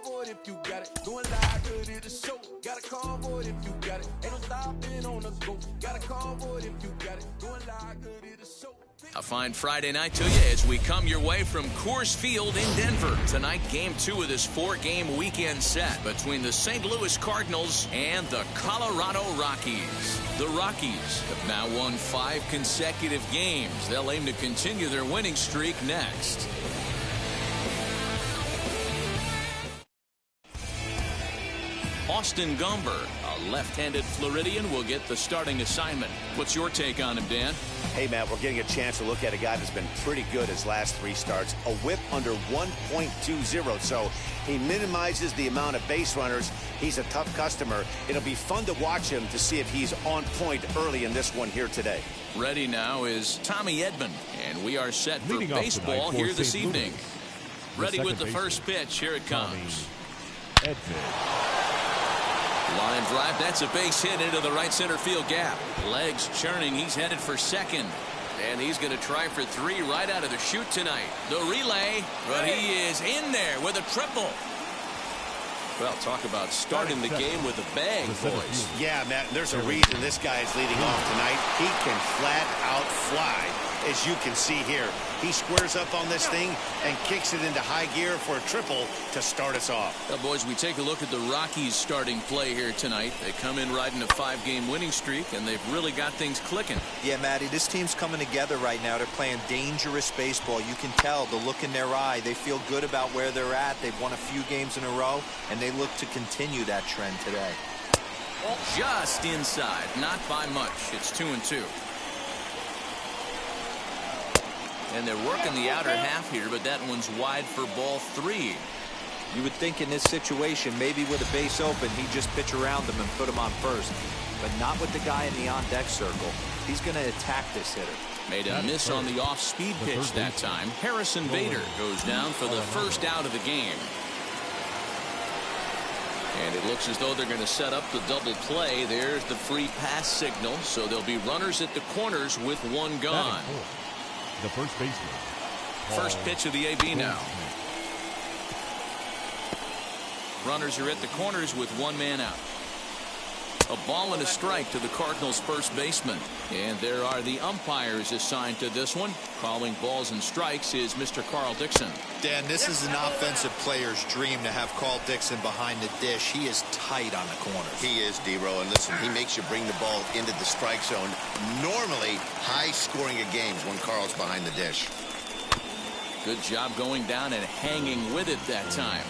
If you got it, doing live good it is show. Got a convoy if you got it. Ain't no stopping on the go. Got a convoy if you got it. Doing live good it is show. A fine Friday night to you as we come your way from Coors Field in Denver. Tonight, Game 2 of this 4-game weekend set between the St. Louis Cardinals and the Colorado Rockies. The Rockies have now won 5 consecutive games. They'll aim to continue their winning streak next. Austin Gomber, a left-handed Floridian, will get the starting assignment. What's your take on him, Dan? Hey, Matt, we're getting a chance to look at a guy that's been pretty good his last 3 starts. A whip under 1.20, so he minimizes the amount of base runners. He's a tough customer. It'll be fun to watch him to see if he's on point early in this one here today. Ready now is Tommy Edman, and we are set for baseball here this evening. Ready with the first pitch. Here it comes. Line drive. That's a base hit into the right center field gap. Legs churning. He's headed for second. And he's going to try for 3 right out of the chute tonight. The relay, but he is in there with a triple. Well, talk about starting the game with a bang, boys. Yeah, Matt, there's a reason this guy is leading off tonight. He can flat out fly, as you can see here. He squares up on this thing and kicks it into high gear for a triple to start us off. Well, boys, we take a look at the Rockies starting play here tonight. They come in riding a 5-game winning streak, and they've really got things clicking. Yeah, Matty, this team's coming together right now. They're playing dangerous baseball. You can tell the look in their eye. They feel good about where they're at. They've won a few games in a row, and they look to continue that trend today. Just inside, not by much. It's 2-2. And they're working the outer half here, but that one's wide for ball 3. You would think in this situation, maybe with a base open, he'd just pitch around them and put him on first. But not with the guy in the on-deck circle. He's going to attack this hitter. Made a miss on the off-speed pitch that time. Harrison Bader goes down for the first out of the game. And it looks as though they're going to set up the double play. There's the free pass signal. So there'll be runners at the corners with 1 gone. The first baseman. First pitch of the AB now. Runners are at the corners with 1 man out. A ball and a strike to the Cardinals' first baseman. And there are the umpires assigned to this one. Calling balls and strikes is Mr. Carl Dixon. Dan, this is an offensive player's dream to have Carl Dixon behind the dish. He is tight on the corners. He is, D-Row, and listen, he makes you bring the ball into the strike zone. Normally, high scoring of games when Carl's behind the dish. Good job going down and hanging with it that time.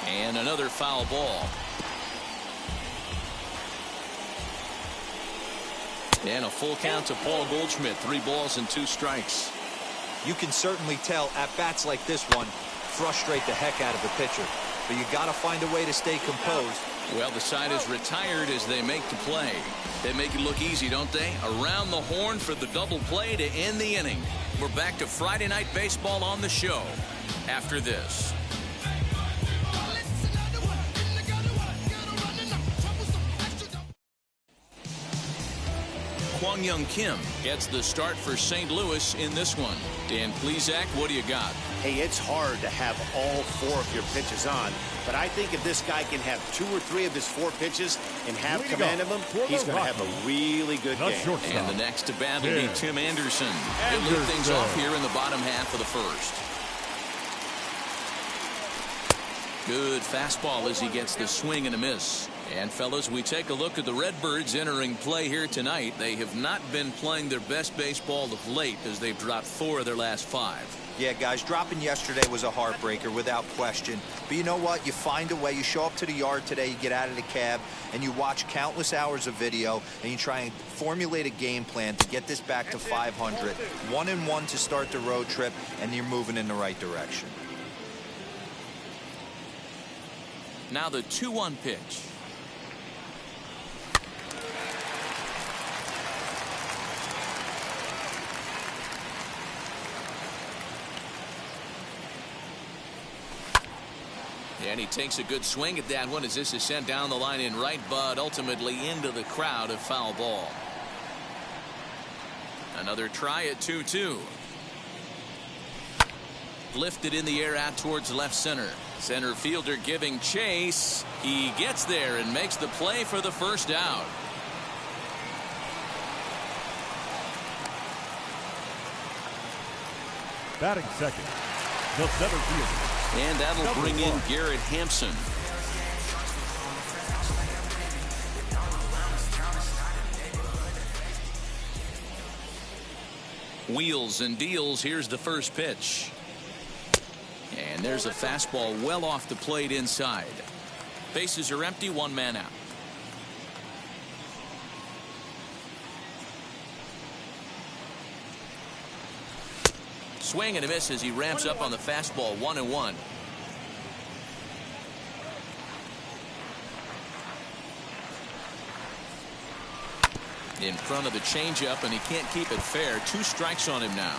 And another foul ball. And a full count to Paul Goldschmidt. 3 balls and 2 strikes. You can certainly tell at bats like this one frustrate the heck out of the pitcher. But you got to find a way to stay composed. Well, the side is retired as they make the play. They make it look easy, don't they? Around the horn for the double play to end the inning. We're back to Friday Night Baseball on the show after this. Kwang Young Kim gets the start for St. Louis in this one. Dan Plesac, what do you got? Hey, it's hard to have all 4 of your pitches on, but I think if this guy can have 2 or 3 of his 4 pitches and have command of them, he's going to have a really good game. And the next to bat will be Tim Anderson. They lead things off here in the bottom half of the first. Good fastball as he gets the swing and a miss. And fellas, we take a look at the Redbirds entering play here tonight. They have not been playing their best baseball of late as they've dropped 4 of their last 5. Yeah, guys, dropping yesterday was a heartbreaker without question. But you know what? You find a way. You show up to the yard today, you get out of the cab, and you watch countless hours of video, and you try and formulate a game plan to get this back to 500. 1-1 to start the road trip, and you're moving in the right direction. Now the 2-1 pitch. And he takes a good swing at that one as this is sent down the line in right, but ultimately into the crowd, a foul ball. Another try at 2-2. lifted in the air out towards left center. Center fielder giving chase. He gets there and makes the play for the first out. Batting second, the center fielder. And that'll bring in Garrett Hampson. Wheels and deals. Here's the first pitch. And there's a fastball well off the plate inside. Bases are empty, one man out. Swing and a miss as he ramps up on the fastball. 1-1. In front of the changeup, and he can't keep it fair. 2 strikes on him now.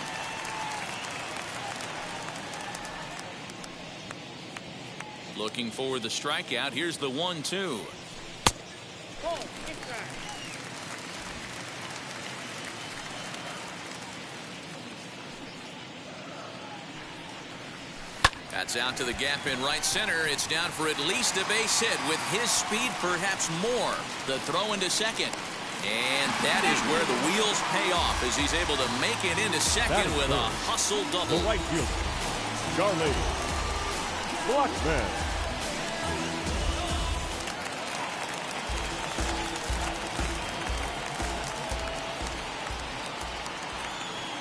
Looking for the strikeout. Here's the 1-2. That's out to the gap in right center. It's down for at least a base hit. With his speed, perhaps more. The throw into second. And that is where the wheels pay off as he's able to make it into second with a hustle double. The right fielder, Charlie Blackman.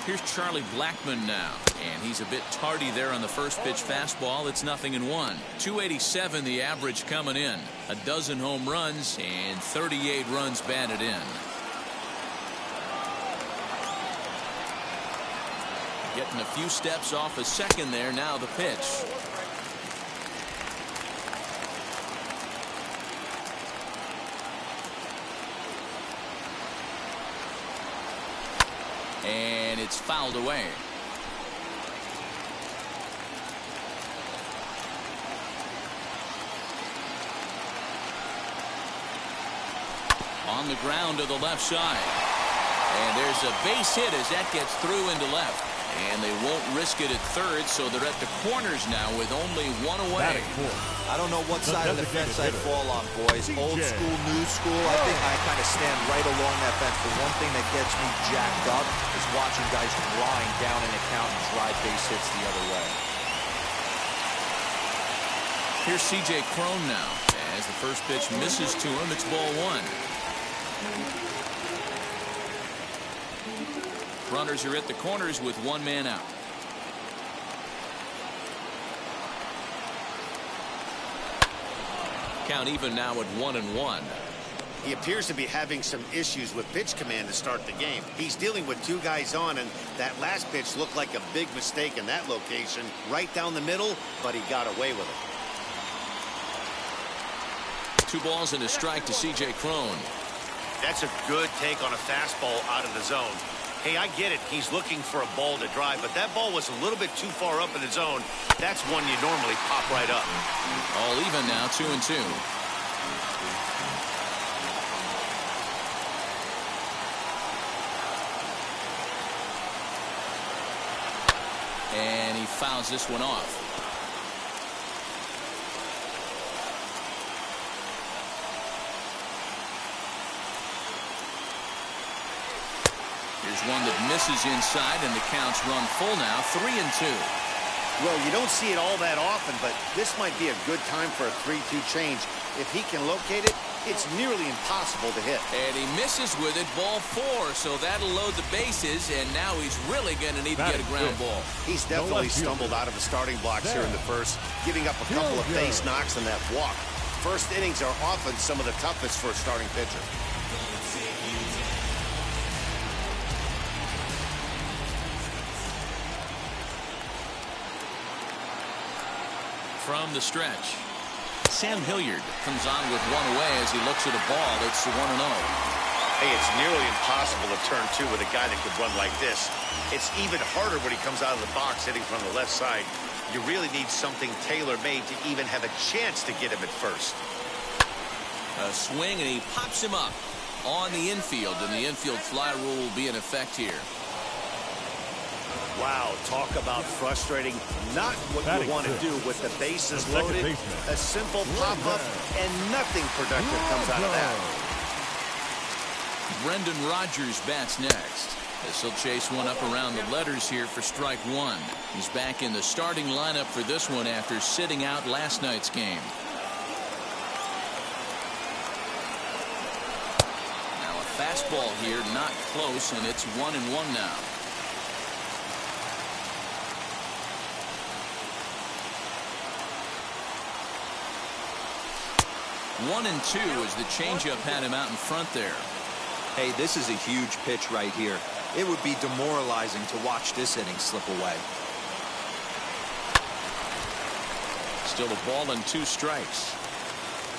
Here's Charlie Blackman now, and he's a bit tardy there on the first pitch fastball. It's 0-1. 287 the average coming in. A dozen home runs and 38 runs batted in. Getting a few steps off a second there. Now the pitch. And it's fouled away. On the ground to the left side. And there's a base hit as that gets through into left. And they won't risk it at third, so they're at the corners now with only one away. I don't know what side of the fence I'd fall on, boys. Old school, new school. I think I kind of stand right along that fence. But one thing that gets me jacked up is watching guys grind down an account and drive base hits the other way. Here's C.J. Cron now. As the first pitch misses to him, it's ball 1. Runners are at the corners with one man out. Count even now at 1-1. He appears to be having some issues with pitch command to start the game. He's dealing with 2 guys on, and that last pitch looked like a big mistake in that location, right down the middle, but he got away with it. 2 balls and a strike to C.J. Cron. That's a good take on a fastball out of the zone. Hey, I get it. He's looking for a ball to drive, but that ball was a little bit too far up in the zone. That's one you normally pop right up. All even now, 2-2. And he fouls this one off. Here's one that misses inside, and the count's run full now, 3-2. Well, you don't see it all that often, but this might be a good time for a 3-2 change. If he can locate it, it's nearly impossible to hit. And he misses with it, ball 4, so that'll load the bases, and now he's really going to need to get a ground ball. He's definitely stumbled out of the starting blocks here in the first, giving up a couple of base knocks in that walk. First innings are often some of the toughest for a starting pitcher. From the stretch, Sam Hilliard comes on with one away as he looks at a ball. It's 1-0. Hey, it's nearly impossible to turn 2 with a guy that could run like this. It's even harder when he comes out of the box hitting from the left side. You really need something tailor-made to even have a chance to get him at first. A swing, and he pops him up on the infield, and the infield fly rule will be in effect here. Wow, talk about frustrating. Not what you want to do with the bases loaded. A simple pop-up and nothing productive comes out of that. Brendan Rodgers bats next. This will chase one up around the letters here for strike one. He's back in the starting lineup for this one after sitting out last night's game. Now a fastball here, not close, and it's 1-1 now. One and two as the changeup had him out in front there. Hey, this is a huge pitch right here. It would be demoralizing to watch this inning slip away. Still a ball and 2 strikes.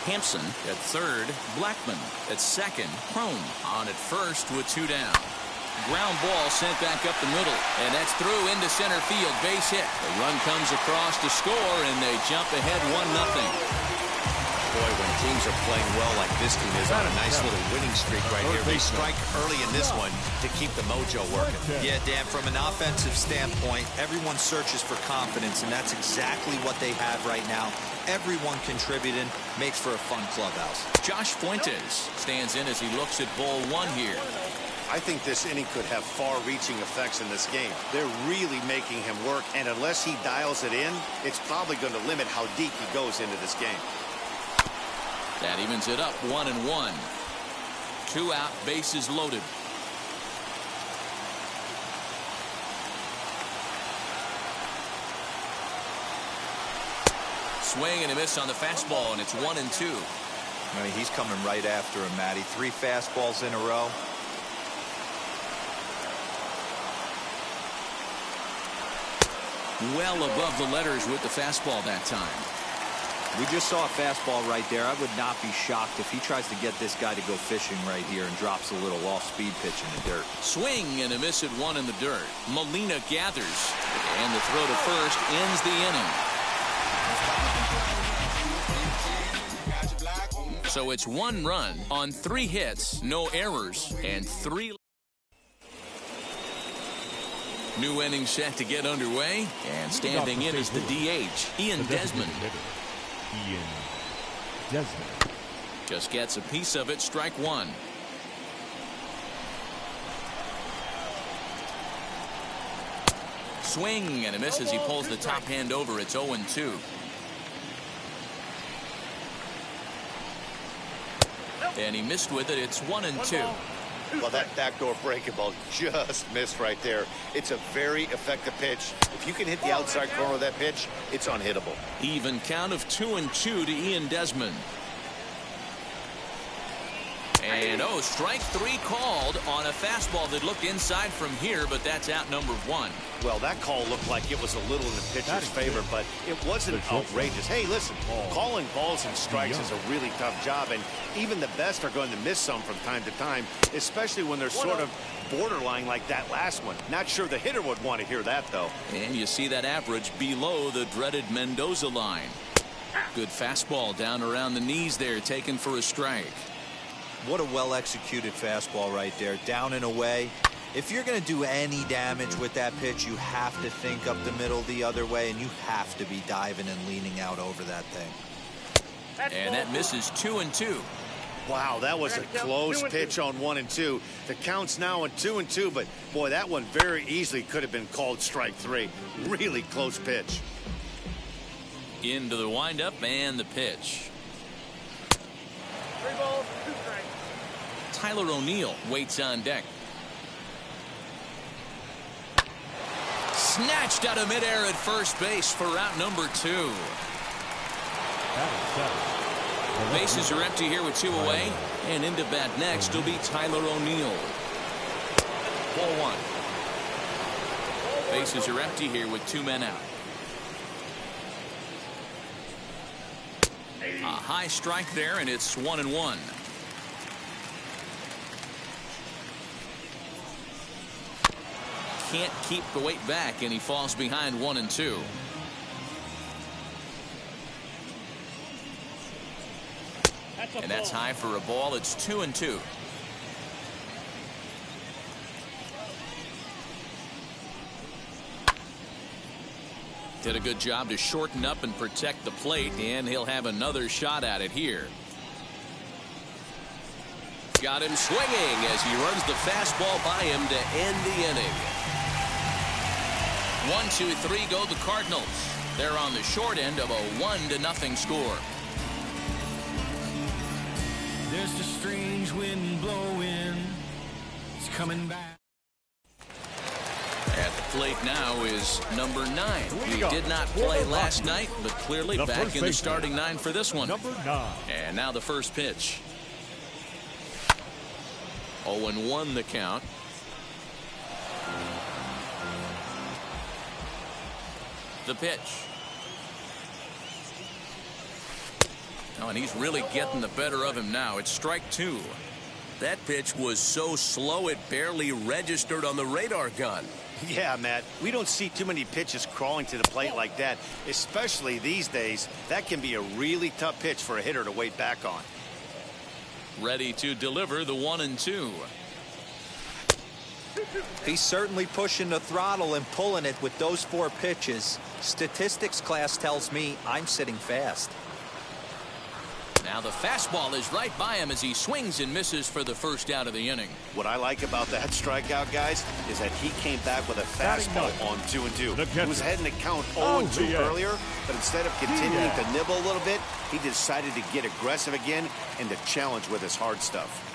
Hampson at third, Blackman at second, Crone on at first with 2 down. Ground ball sent back up the middle, and that's through into center field. Base hit. The run comes across to score, and they jump ahead 1-0. Boy, when teams are playing well like this team is on a nice little winning streak right here. They strike early in this one to keep the mojo working. Yeah, Dan, from an offensive standpoint, everyone searches for confidence, and that's exactly what they have right now. Everyone contributing, makes for a fun clubhouse. Josh Fuentes stands in as he looks at ball 1 here. I think this inning could have far-reaching effects in this game. They're really making him work, and unless he dials it in, it's probably going to limit how deep he goes into this game. That evens it up 1-1. 2 out, bases loaded. Swing and a miss on the fastball, and it's 1-2. I mean, he's coming right after him, Matty. 3 fastballs in a row. Well above the letters with the fastball that time. We just saw a fastball right there. I would not be shocked if he tries to get this guy to go fishing right here and drops a little off-speed pitch in the dirt. Swing and a miss at 1 in the dirt. Molina gathers, and the throw to first ends the inning. So it's 1 run on 3 hits, no errors, and 3. New inning set to get underway, and standing in is the DH, Ian Desmond. Ian Desmond just gets a piece of it. Strike 1. Swing and a miss as he pulls the top hand over. It's 0-2. And he missed with it. It's 1-2. Well, that backdoor breaking ball just missed right there. It's a very effective pitch. If you can hit the outside corner of that pitch, it's unhittable. Even count of 2-2 to Ian Desmond. And strike 3 called on a fastball that looked inside from here, but that's out number 1. Well, that call looked like it was a little in the pitcher's favor, but it wasn't outrageous. Hey, listen, calling balls and strikes is a really tough job, and even the best are going to miss some from time to time, especially when they're sort of borderline like that last one. Not sure the hitter would want to hear that, though. And you see that average below the dreaded Mendoza line. Good fastball down around the knees there, taken for a strike. What a well-executed fastball right there, down and away. If you're going to do any damage with that pitch, you have to think up the middle the other way, and you have to be diving and leaning out over that thing. And that misses 2-2. Wow, that was a close pitch on 1-2. The count's now at 2-2, but boy, that one very easily could have been called strike 3. Really close pitch. Into the windup and the pitch. 3 balls, 2 strikes. Tyler O'Neill waits on deck. Snatched out of midair at first base for out number 2. Bases are empty here with 2 away, and into bat next will be Tyler O'Neill. Ball 1. Bases are empty here with 2 men out. A high strike there, and it's 1-1. Can't keep the weight back, and he falls behind 1-2. And that's high for a ball. It's 2-2. Did a good job to shorten up and protect the plate, and he'll have another shot at it here. Got him swinging as he runs the fastball by him to end the inning. 1-2-3 go the Cardinals. They're on the short end of a 1-0 score. There's a strange wind blowing. It's coming back. At the plate now is number 9. He did not play last night, but clearly back in the starting 9 for this one. Number 9. And now the first pitch. 0-1 the count. The pitch. Oh, and he's really getting the better of him now. It's strike 2. That pitch was so slow it barely registered on the radar gun. Yeah, Matt, we don't see too many pitches crawling to the plate like that, especially these days. That can be a really tough pitch for a hitter to wait back on. Ready to deliver the 1-2. He's certainly pushing the throttle and pulling it with those 4 pitches. Statistics class tells me I'm sitting fast. Now the fastball is right by him as he swings and misses for the first out of the inning. What I like about that strikeout, guys, is that he came back with a fastball on 2-2. He was heading to count 0-2 earlier, but instead of continuing to nibble a little bit, he decided to get aggressive again and to challenge with his hard stuff.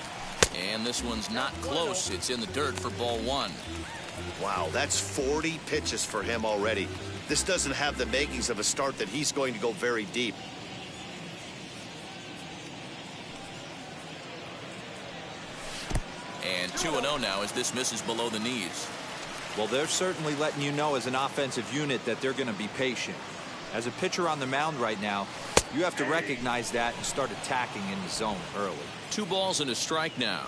And this one's not close. It's in the dirt for ball 1. Wow, that's 40 pitches for him already. This doesn't have the makings of a start that he's going to go very deep. And 2-0 now as this misses below the knees. Well, they're certainly letting you know as an offensive unit that they're going to be patient. As a pitcher on the mound right now, you have to recognize that and start attacking in the zone early. 2 balls and a strike now.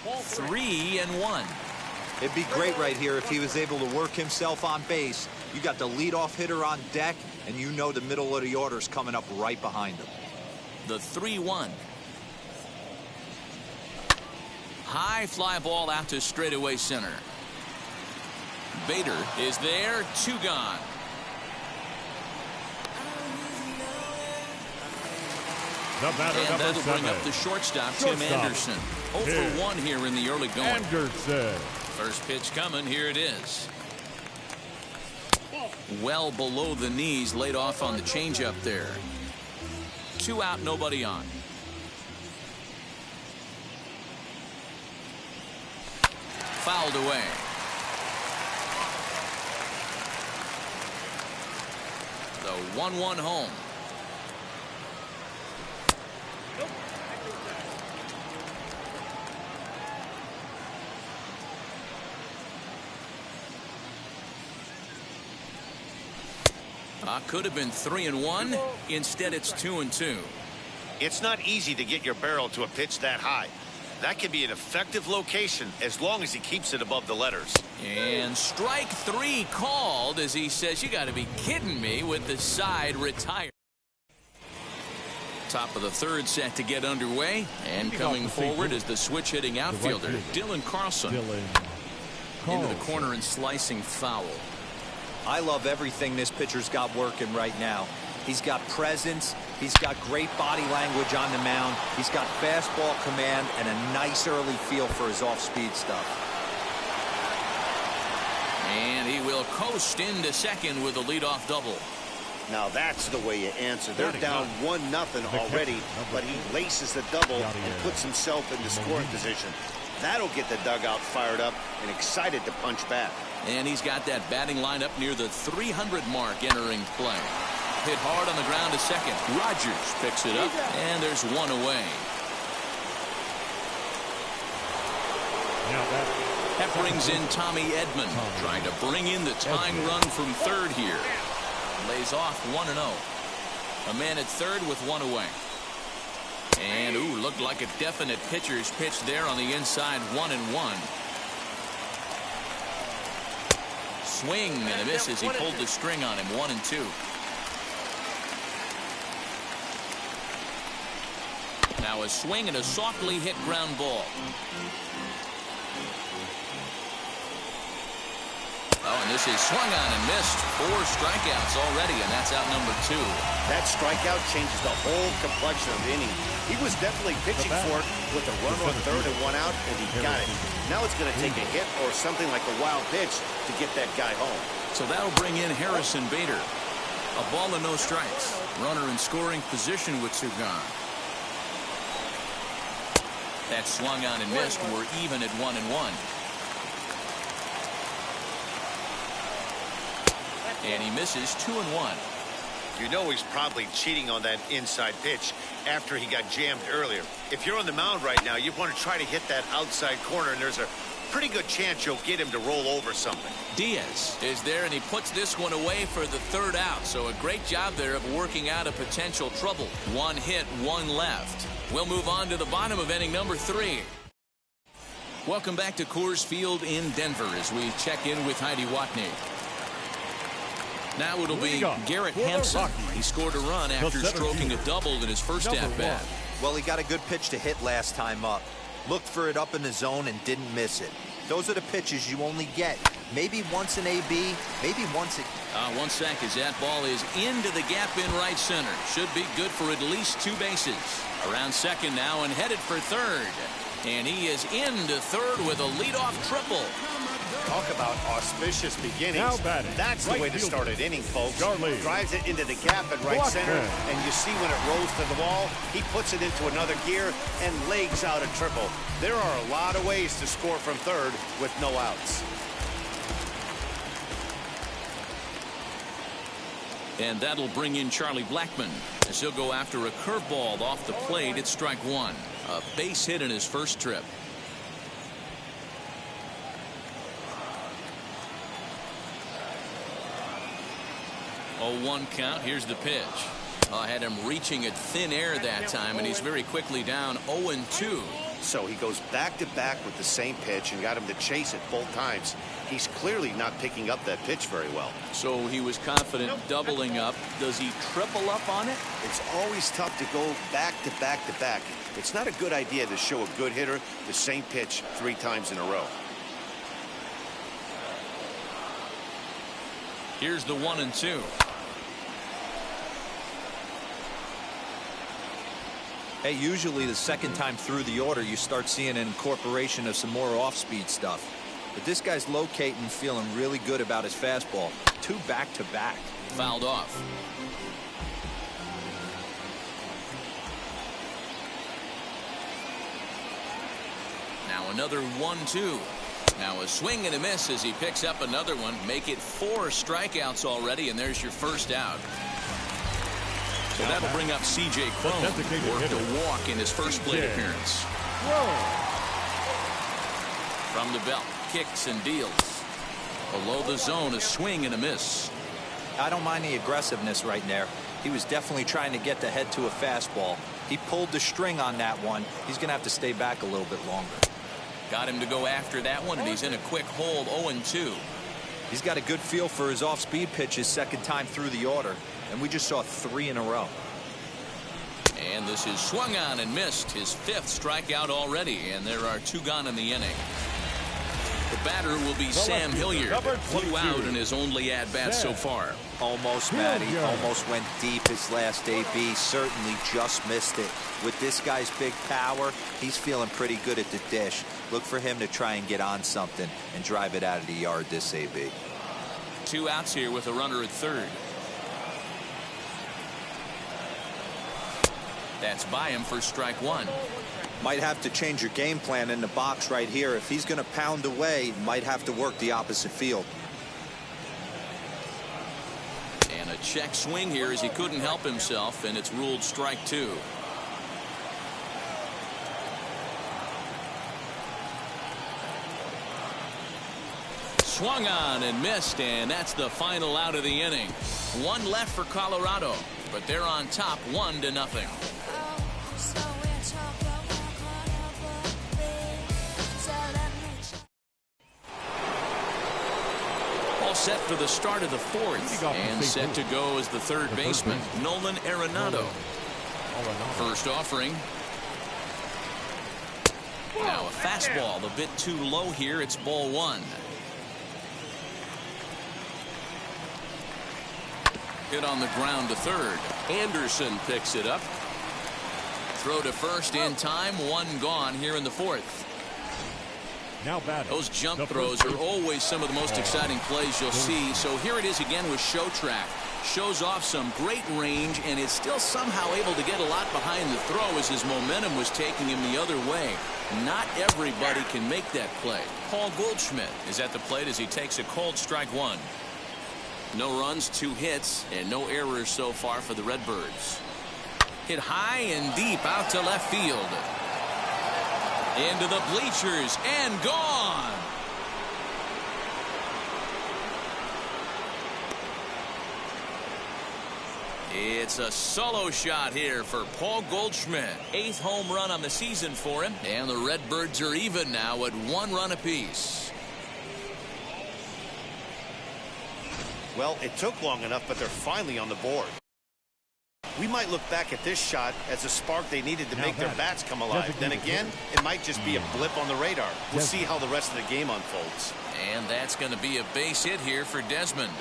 Ball 3-1. It'd be great right here if he was able to work himself on base. You got the leadoff hitter on deck, and you know the middle of the order is coming up right behind him. The 3-1. High fly ball out to straightaway center. Bader is there. 2 gone. The batter, and number that'll 7. bring up the shortstop, Tim Anderson. 0 for 1 here in the early going. Anderson. First pitch coming. Here it is. Well below the knees, laid off on the changeup there. 2 out, nobody on. Fouled away. The 1-1 home. Could have been 3-1. Instead, it's 2-2. It's not easy to get your barrel to a pitch that high. That can be an effective location as long as he keeps it above the letters. And strike 3 called as he says, you got to be kidding me, with the side retired. Top of the 3rd set to get underway, and coming forward is the switch hitting outfielder, Dylan Carlson. Into the corner and slicing foul. I love everything this pitcher's got working right now. He's got presence. He's got great body language on the mound. He's got fastball command and a nice early feel for his off-speed stuff. And he will coast into second with a leadoff double. Now that's the way you answer. They're down 1-0 already, but he laces the double and puts himself into scoring position. That'll get the dugout fired up and excited to punch back. And he's got that batting lineup near the 300 mark entering play. Hit hard on the ground to second. Rogers picks it up, and there's 1 away. That brings in Tommy Edman, trying to bring in the tying run from 3rd here. Lays off 1-0. A man at 3rd with 1 away. And, ooh, looked like a definite pitcher's pitch there on the inside, 1-1. Swing and a miss as he pulled the string on him, 1-2. Now a swing and a softly hit ground ball. this is swung on and missed. 4 strikeouts already, and that's out number 2. That strikeout changes the whole complexion of the inning. He was definitely pitching for it with a runner on third and 1 out, and he got it. Now it's going to take a hit or something like a wild pitch to get that guy home. So that'll bring in Harrison Bader. A ball and no strikes. Runner in scoring position with 2 gone. That swung on and missed. We're even at 1-1. And he misses 2-1. You know he's probably cheating on that inside pitch after he got jammed earlier. If you're on the mound right now, you want to try to hit that outside corner, and there's a pretty good chance you'll get him to roll over something. Diaz is there, and he puts this one away for the 3rd out. So a great job there of working out a potential trouble. 1 hit, 1 left. We'll move on to the bottom of inning number 3. Welcome back to Coors Field in Denver as we check in with Heidi Watney. Now it'll be Garrett Hampson. He scored a run after stroking a double in his first at-bat. Well, he got a good pitch to hit last time up. Looked for it up in the zone and didn't miss it. Those are the pitches you only get. Maybe once an AB, maybe once it. 1 sec as that ball is into the gap in right center. Should be good for at least 2 bases. Around second now and headed for third. And he is into third with a leadoff triple. Talk about auspicious beginnings. Now batting, that's the way to start an inning, folks. Charlie. Drives it into the gap at right center, and you see when it rolls to the wall, he puts it into another gear and legs out a triple. There are a lot of ways to score from third with no outs. And that'll bring in Charlie Blackmon as he'll go after a curveball off the plate at strike 1. A base hit in his first trip. 0-1 count. Here's the pitch. I had him reaching at thin air that time, and he's very quickly down 0-2. So he goes back-to-back with the same pitch and got him to chase it both times. He's clearly not picking up that pitch very well. So he was confident doubling up. Does he triple up on it? It's always tough to go back-to-back-to-back. It's not a good idea to show a good hitter the same pitch 3 times in a row. Here's the 1-2. Hey, usually the second time through the order, you start seeing an incorporation of some more off-speed stuff. But this guy's locating, feeling really good about his fastball. 2 back-to-back. Fouled off. Now another 1-2. Now a swing and a miss as he picks up another one. Make it 4 strikeouts already, and there's your first out. So that'll bring up C.J. Cron. Worked a walk in his first plate appearance. From the belt, kicks and deals. Below the zone, a swing and a miss. I don't mind the aggressiveness right there. He was definitely trying to get the head to a fastball. He pulled the string on that one. He's going to have to stay back a little bit longer. Got him to go after that one, and he's in a quick hold, 0-2. He's got a good feel for his off-speed pitches second time through the order, and we just saw 3 in a row. And this is swung on and missed, his 5th strikeout already, and there are 2 gone in the inning. The batter will be Sam Hilliard. Flew out in his only at-bat so far. Almost, Matty. Almost went deep his last AB. Certainly just missed it. With this guy's big power, he's feeling pretty good at the dish. Look for him to try and get on something and drive it out of the yard this AB. 2 outs here with a runner at third. That's by him for strike 1. Might have to change your game plan in the box right here. If he's going to pound away, might have to work the opposite field. And a check swing here as he couldn't help himself, and it's ruled strike 2. Swung on and missed, and that's the final out of the inning. 1 left for Colorado, but they're on top 1-0. All set for the start of the 4th, and set to go as the third baseman, Nolan Arenado. First offering. Now a fastball a bit too low here. It's ball 1. Hit on the ground to third. Anderson picks it up. Throw to first in time. One gone here in the fourth. Now batting. Those jump throws are always some of the most exciting plays you'll see. So here it is again with Show Track. Shows off some great range and is still somehow able to get a lot behind the throw as his momentum was taking him the other way. Not everybody can make that play. Paul Goldschmidt is at the plate as he takes a cold strike one. No runs, 2 hits, and no errors so far for the Redbirds. Hit high and deep out to left field. Into the bleachers and gone. It's a solo shot here for Paul Goldschmidt. 8th home run on the season for him. And the Redbirds are even now at 1 run apiece. Well, it took long enough, but they're finally on the board. We might look back at this shot as a spark they needed to make their bats come alive. Then again, it might just be a blip on the radar. We'll see how the rest of the game unfolds. And that's going to be a base hit here for Desmond.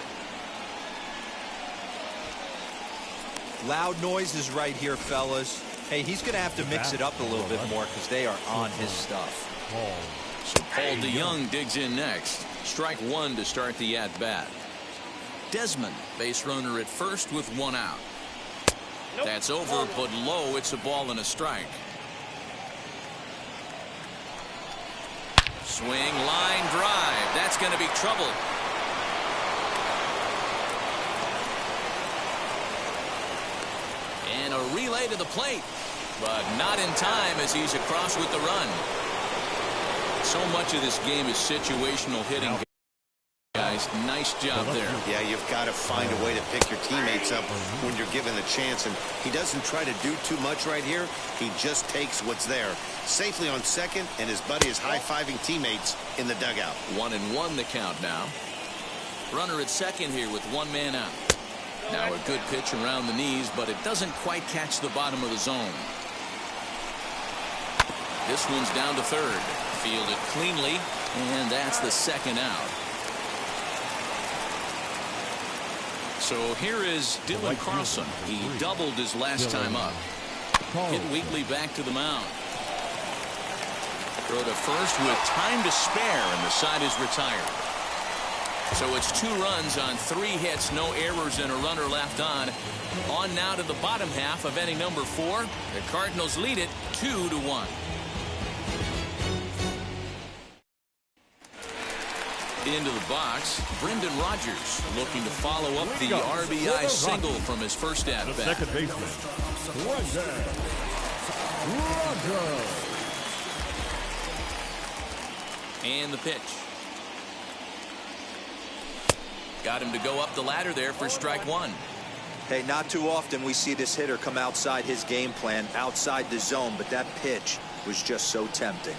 Loud noises right here, fellas. Hey, he's going to have to mix it up a little bit more because they are on his stuff. So Paul DeYoung digs in next. Strike one to start the at-bat. Desmond, base runner at first with 1 out. That's over, but low. It's a ball and a strike. Swing, line drive. That's going to be trouble. And a relay to the plate, but not in time as he's across with the run. So much of this game is situational hitting. Guys, nice job there. Yeah, you've got to find a way to pick your teammates up when you're given the chance, and he doesn't try to do too much right here. He just takes what's there. Safely on second, and his buddy is high-fiving teammates in the dugout. 1-1 the count now. Runner at second here with 1 man out. Now a good pitch around the knees, but it doesn't quite catch the bottom of the zone. This one's down to third. Fielded cleanly, and that's the 2nd out. So here is Dylan Carlson. He doubled his last time up. Hit weakly back to the mound. Throw to first with time to spare, and the side is retired. So it's 2 runs on 3 hits, no errors, and a runner left on. On now to the bottom half of inning number 4. The Cardinals lead it 2-1. Into the box, Brendan Rodgers looking to follow up the RBI single from his first at-bat. Second baseman, Brendan Rodgers. And the pitch. Got him to go up the ladder there for strike one. Hey, not too often we see this hitter come outside his game plan, outside the zone, but that pitch was just so tempting.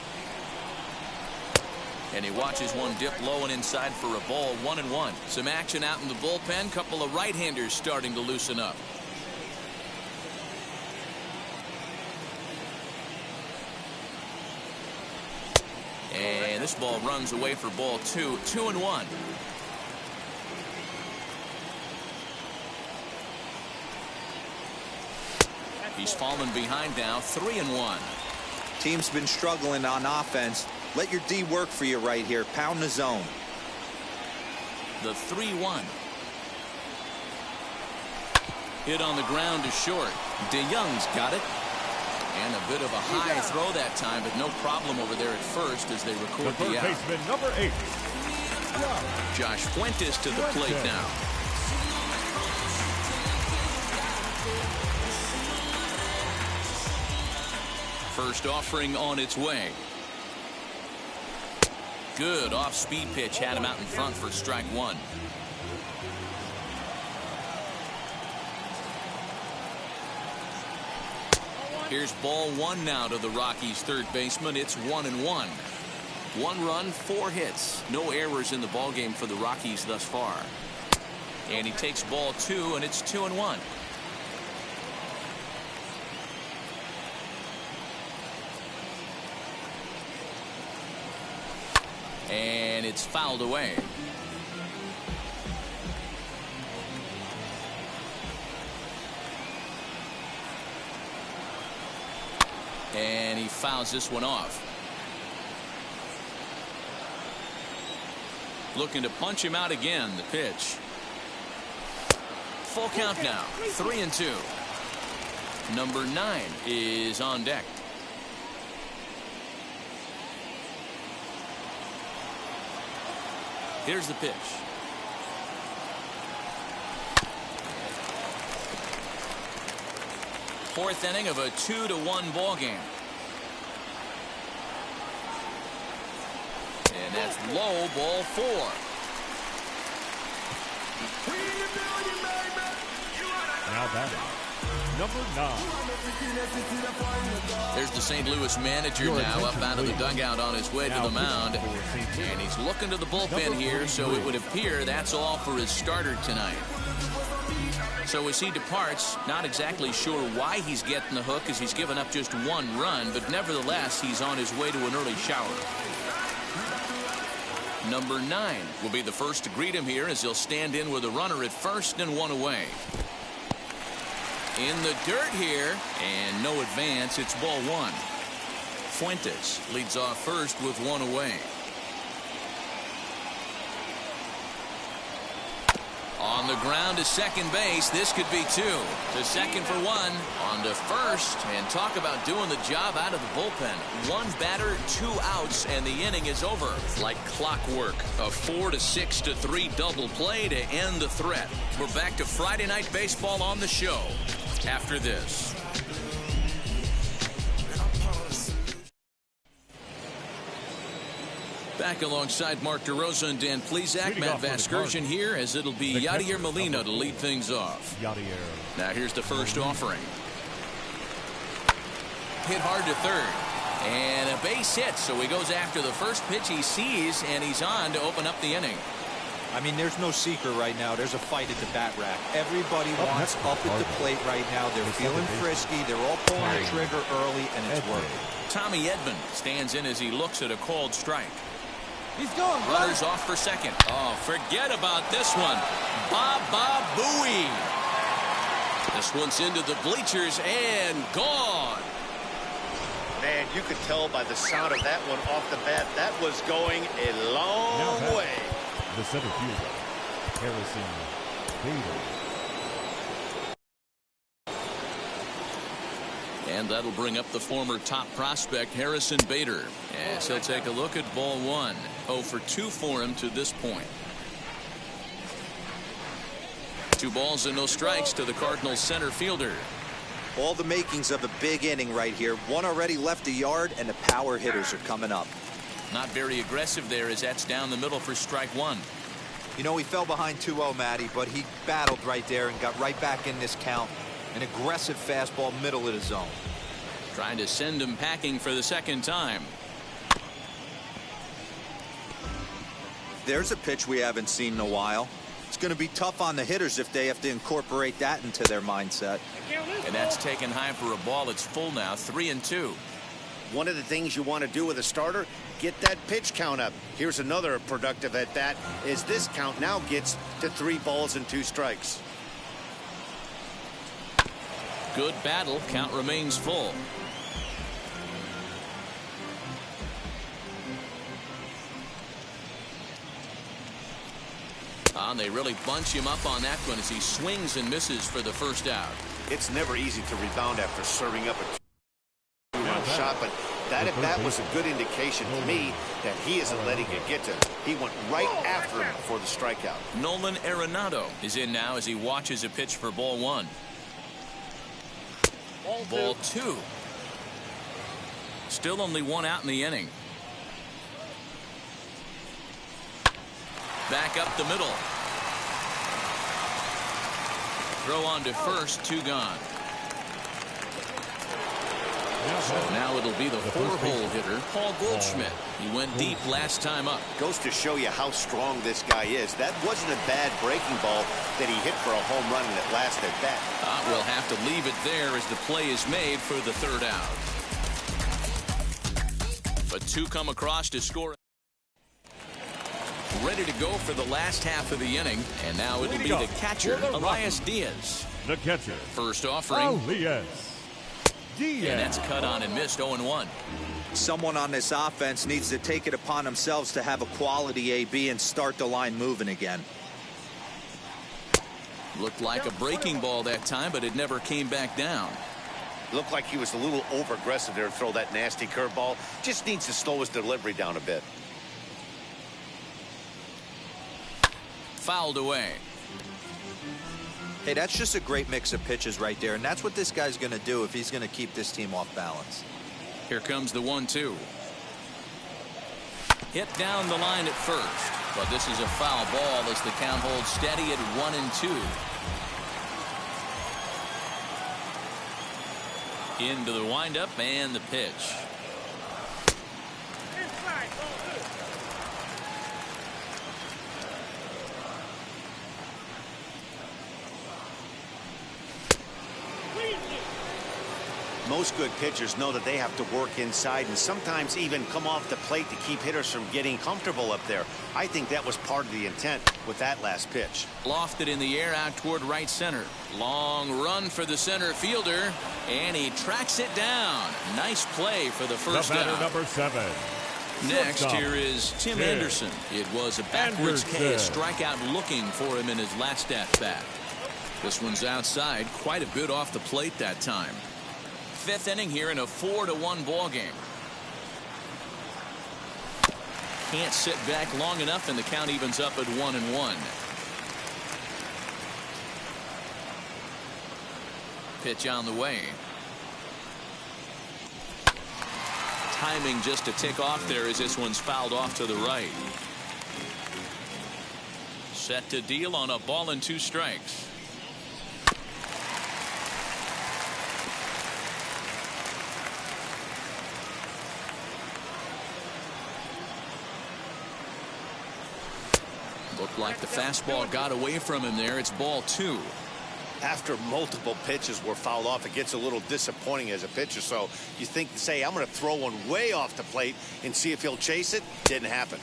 And he watches one dip low and inside for a ball. 1-1. Some action out in the bullpen. Couple of right-handers starting to loosen up. And this ball runs away for ball 2. 2-1. He's fallen behind now. 3-1. Team's been struggling on offense. Let your D work for you right here. Pound the zone. The 3-1. Hit on the ground to short. DeYoung's got it. And a bit of a high throw that time, but no problem over there at first as they record the out. Baseman number 8. Josh Fuentes to the plate now. First offering on its way. Good off-speed pitch had him out in front for strike one. Here's ball 1 now to the Rockies' third baseman. It's 1-1. 1 run, 4 hits. No errors in the ballgame for the Rockies thus far. And he takes ball 2, and it's 2-1. And it's fouled away. And he fouls this one off. Looking to punch him out again. The pitch. Full count now. 3-2. Number 9 is on deck. Here's the pitch. Fourth inning of a 2-1 ball game. And that's low, ball 4. Now batting, number 9. There's the St. Louis manager now up out of the dugout on his way to the mound. And he's looking to the bullpen here, so it would appear that's all for his starter tonight. So as he departs, not exactly sure why he's getting the hook, as he's given up just 1 run, but nevertheless, he's on his way to an early shower. Number 9 will be the first to greet him here, as he'll stand in with a runner at first and 1 away. In the dirt here, and no advance. It's ball 1. Fuentes leads off first with 1 away. On the ground to second base. This could be 2. To second for 1. On to first. And talk about doing the job out of the bullpen. 1 batter, 2 outs, and the inning is over. Like clockwork. A 4-6-3 double play to end the threat. We're back to Friday Night Baseball on the show after this. Back alongside Mark DeRosa and Dan Plesac, Matt Vasgersian here, as it'll be Yadier Molina to lead things off. Now here's the first offering. Hit hard to third. And a base hit, so he goes after the first pitch he sees, and he's on to open up the inning. I mean, there's no secret right now. There's a fight at the bat rack. Everybody wants up at the plate right now. They're feeling frisky. They're all pulling the trigger early, and it's working. Tommy Edman stands in as he looks at a called strike. He's going. Runners off for second. Oh, forget about this one. Baba Booey. This one's into the bleachers and gone. Man, you could tell by the sound of that one off the bat, that was going a long way. The center fielder, Harrison Bader. And that'll bring up the former top prospect, Harrison Bader, as he'll take a look at ball 1. 0 for 2 for him to this point. 2 balls and no strikes to the Cardinals center fielder. All the makings of a big inning right here. 1 already left the yard, and the power hitters are coming up. Not very aggressive there, as that's down the middle for strike 1. You know, he fell behind 2-0, Matty, but he battled right there and got right back in this count. An aggressive fastball, middle of the zone. Trying to send him packing for the second time. There's a pitch we haven't seen in a while. It's going to be tough on the hitters if they have to incorporate that into their mindset. And that's taken high for a ball. It's full now, 3-2. One of the things you want to do with a starter, get that pitch count up. Here's another productive at bat, is this count now gets to 3 balls and 2 strikes. Good battle. Count remains full. And they really bunch him up on that one as he swings and misses for the first out. It's never easy to rebound after serving up a 2-run shot, but that at bat was a good indication to me that he isn't letting it get to him. He went right after him for the strikeout. Nolan Arenado is in now as he watches a pitch for ball 1. Ball 2. Still only 1 out in the inning. Back up the middle. Throw on to first, 2 gone. So now it'll be the 4-hole hitter, Paul Goldschmidt. He went deep last time up. Goes to show you how strong this guy is. That wasn't a bad breaking ball that he hit for a home run in that last at bat. We'll have to leave it there as the play is made for the 3rd out. But 2 come across to score. Ready to go for the last half of the inning, and now it'll be the catcher, Elias Diaz. The catcher, First offering. Elias. STL. And that's cut on and missed 0-1. Someone on this offense needs to take it upon themselves to have a quality AB and start the line moving again. Looked like a breaking ball that time, but it never came back down. Looked like he was a little over-aggressive there to throw that nasty curveball. Just needs to slow his delivery down a bit. Fouled away. Hey, that's just a great mix of pitches right there, and that's what this guy's going to do if he's going to keep this team off balance. Here comes the 1-2. Hit down the line at first, but this is a foul ball as the count holds steady at 1-2. Into the windup and the pitch. Most good pitchers know that they have to work inside and sometimes even come off the plate to keep hitters from getting comfortable up there. I think that was part of the intent with that last pitch. Lofted in the air out toward right center. Long run for the center fielder, and he tracks it down. Nice play for the first out. Number 7. Next, here is Tim Anderson. It was a backwards K, a strikeout looking for him in his last at-bat. This one's outside, quite a bit off the plate that time. Fifth inning here in a 4-1 ball game. Can't sit back long enough, and the count evens up at 1-1. Pitch on the way. Timing just to tick off there as this one's fouled off to the right. Set to deal on a ball and 2 strikes. Looked like the fastball got away from him there. It's ball 2. After multiple pitches were fouled off, it gets a little disappointing as a pitcher. So you think, say, I'm going to throw one way off the plate and see if he'll chase it. Didn't happen.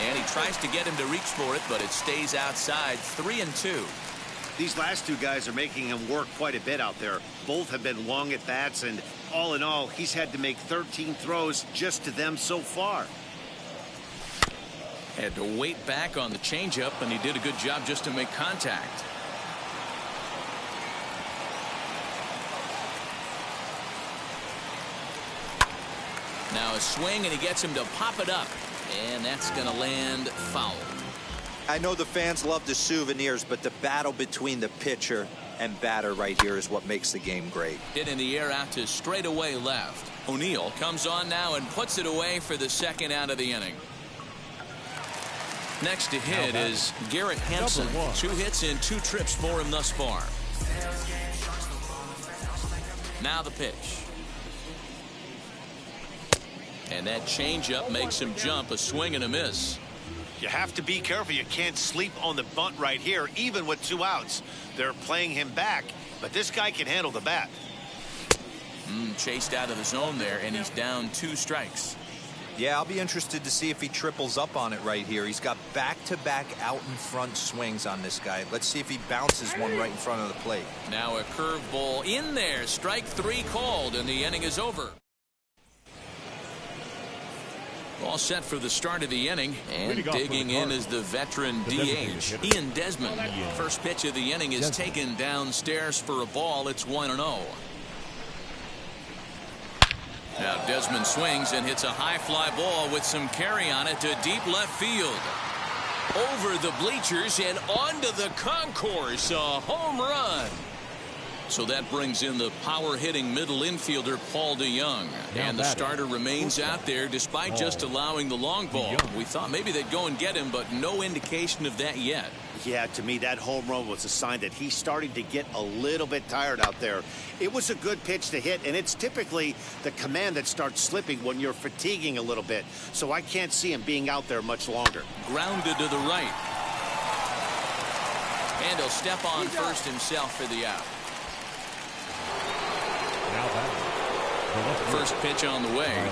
And he tries to get him to reach for it, but it stays outside. 3-2. These last 2 guys are making him work quite a bit out there. Both have been long at bats, and all in all, he's had to make 13 throws just to them so far. Had to wait back on the changeup, and he did a good job just to make contact. Now a swing, and he gets him to pop it up, and that's going to land foul. I know the fans love the souvenirs, but the battle between the pitcher and batter right here is what makes the game great. Hit in the air out to straightaway left. O'Neill comes on now and puts it away for the second out of the inning. Next to hit is Garrett Hansen. 2 hits and 2 trips for him thus far. Now the pitch. And that changeup makes him jump. A swing and a miss. You have to be careful. You can't sleep on the bunt right here, even with 2 outs. They're playing him back, but this guy can handle the bat. Chased out of the zone there, and he's down 2 strikes. Yeah, I'll be interested to see if he triples up on it right here. He's got back-to-back out-in-front swings on this guy. Let's see if he bounces one right in front of the plate. Now a curveball in there. Strike 3 called, and the inning is over. All set for the start of the inning, and digging in is the veteran DH, Ian Desmond. First pitch of the inning is taken downstairs for a ball. It's 1-0. Now Desmond swings and hits a high fly ball with some carry on it to deep left field. Over the bleachers and onto the concourse. A home run. So that brings in the power-hitting middle infielder Paul DeYoung. And the starter remains out there despite just allowing the long ball. We thought maybe they'd go and get him, but no indication of that yet. Yeah, to me, that home run was a sign that he's starting to get a little bit tired out there. It was a good pitch to hit, and it's typically the command that starts slipping when you're fatiguing a little bit. So I can't see him being out there much longer. Grounded to the right. And he'll step on first himself for the out. First pitch on the way.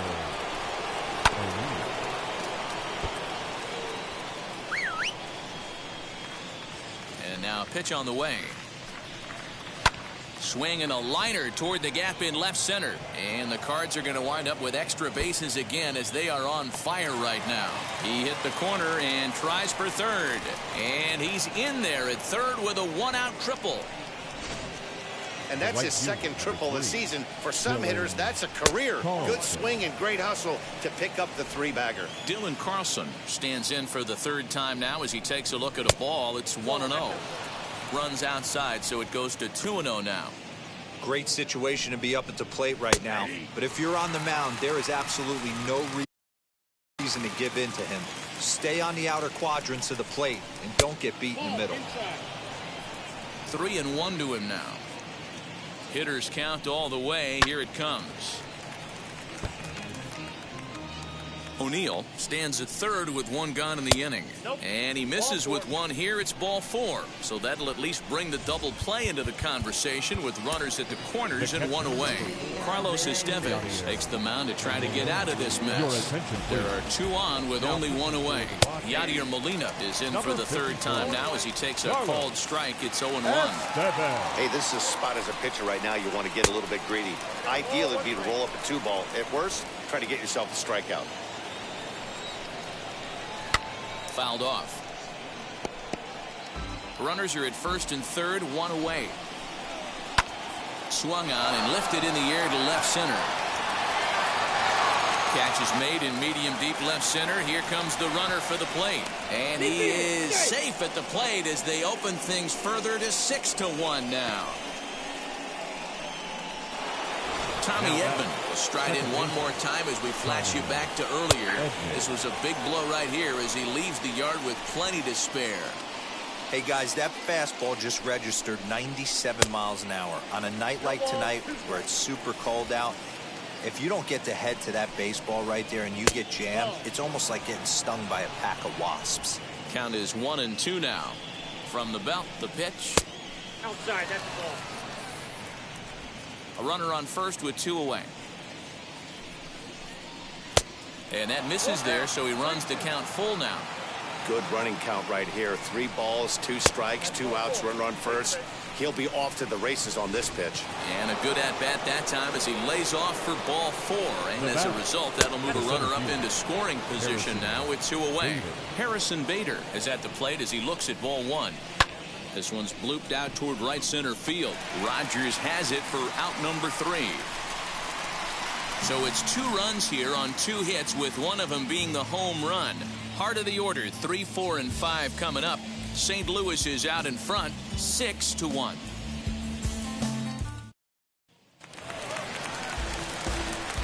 And now a pitch on the way. Swinging a liner toward the gap in left center. And the Cards are going to wind up with extra bases again as they are on fire right now. He hit the corner and tries for third. And he's in there at third with a one-out triple. And that's his second triple this season. For some hitters, that's a career. Good swing and great hustle to pick up the three-bagger. Dylan Carlson stands in for the third time now as he takes a look at a ball. It's 1-0. Runs outside, so it goes to 2-0 now. Great situation to be up at the plate right now. But if you're on the mound, there is absolutely no reason to give in to him. Stay on the outer quadrants of the plate and don't get beat in the middle. 3-1 to him now. Hitters count all the way. Here it comes. O'Neill stands at third with one gone in the inning. And he misses with one here. It's ball 4. So that'll at least bring the double play into the conversation with runners at the corners and one away. Carlos Estevez takes the mound to try to get out of this mess. There are 2 on with only 1 away. Yadier Molina is in for the third time now as he takes a called strike. It's 0-1. Hey, this is a spot as a pitcher right now you want to get a little bit greedy. Ideal would be to roll up a 2-ball. At worst, try to get yourself a strikeout. Fouled off. Runners are at first and third, 1 away. Swung on and lifted in the air to left center. Catch is made in medium deep left center. Here comes the runner for the plate. And he is safe at the plate as they open things further to 6-1 now. Tommy Edman will stride in one more time as we flash you back to earlier. This was a big blow right here as he leaves the yard with plenty to spare. Hey guys, that fastball just registered 97 miles an hour. On a night like tonight where it's super cold out, if you don't get to head to that baseball right there and you get jammed, it's almost like getting stung by a pack of wasps. Count is 1-2 now. From the belt, the pitch. Outside, that's the ball. A runner on first with 2 away. And that misses there, so he runs the count full now. Good running count right here. 3 balls, 2 strikes, 2 outs, runner on first. He'll be off to the races on this pitch. And a good at-bat that time as he lays off for ball 4. And as a result, that'll move a runner up into scoring position now with 2 away. Harrison Bader is at the plate as he looks at ball 1. This one's blooped out toward right center field. Rogers has it for out number 3. So it's 2 runs here on 2 hits, with one of them being the home run. Heart of the order, 3, 4, and 5 coming up. St. Louis is out in front, 6-1.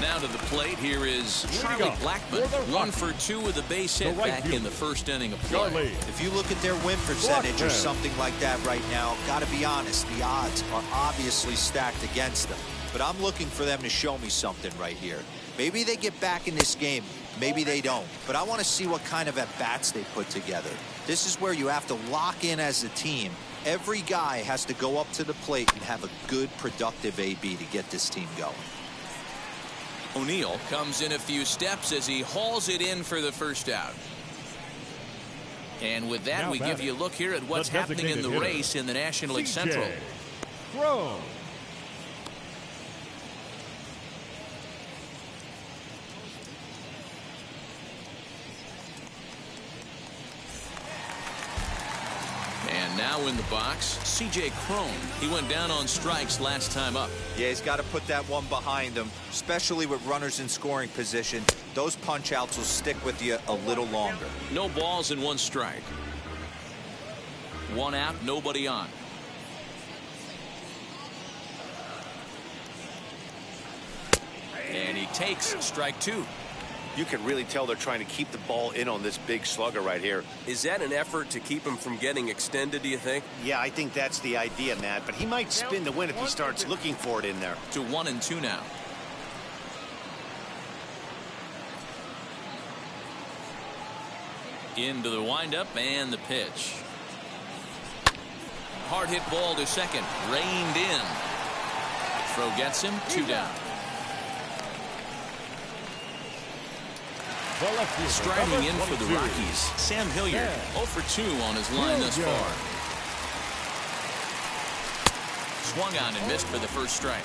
Now to the plate, here is Charlie Blackmon. 1 for 2 with a base hit back in the first inning of play. If you look at their win percentage or something like that right now, got to be honest, the odds are obviously stacked against them. But I'm looking for them to show me something right here. Maybe they get back in this game. Maybe they don't. But I want to see what kind of at-bats they put together. This is where you have to lock in as a team. Every guy has to go up to the plate and have a good, productive AB to get this team going. O'Neill comes in a few steps as he hauls it in for the first out. And with that, we give you a look here at what's happening in the race in the National League Central. And now in the box, C.J. Cron. He went down on strikes last time up. Yeah, he's got to put that one behind him, especially with runners in scoring position. Those punch-outs will stick with you a little longer. No balls and 1 strike. 1 out, nobody on. And he takes strike 2. You can really tell they're trying to keep the ball in on this big slugger right here. Is that an effort to keep him from getting extended, do you think? Yeah, I think that's the idea, Matt. But he might spin the win if he starts looking for it in there. To 1-2 now. Into the windup and the pitch. Hard hit ball to second. Reined in. Throw gets him. 2 down. Striding in for the Rockies, Sam Hilliard, 0 for 2 on his line thus far. swung on and missed for the first strike.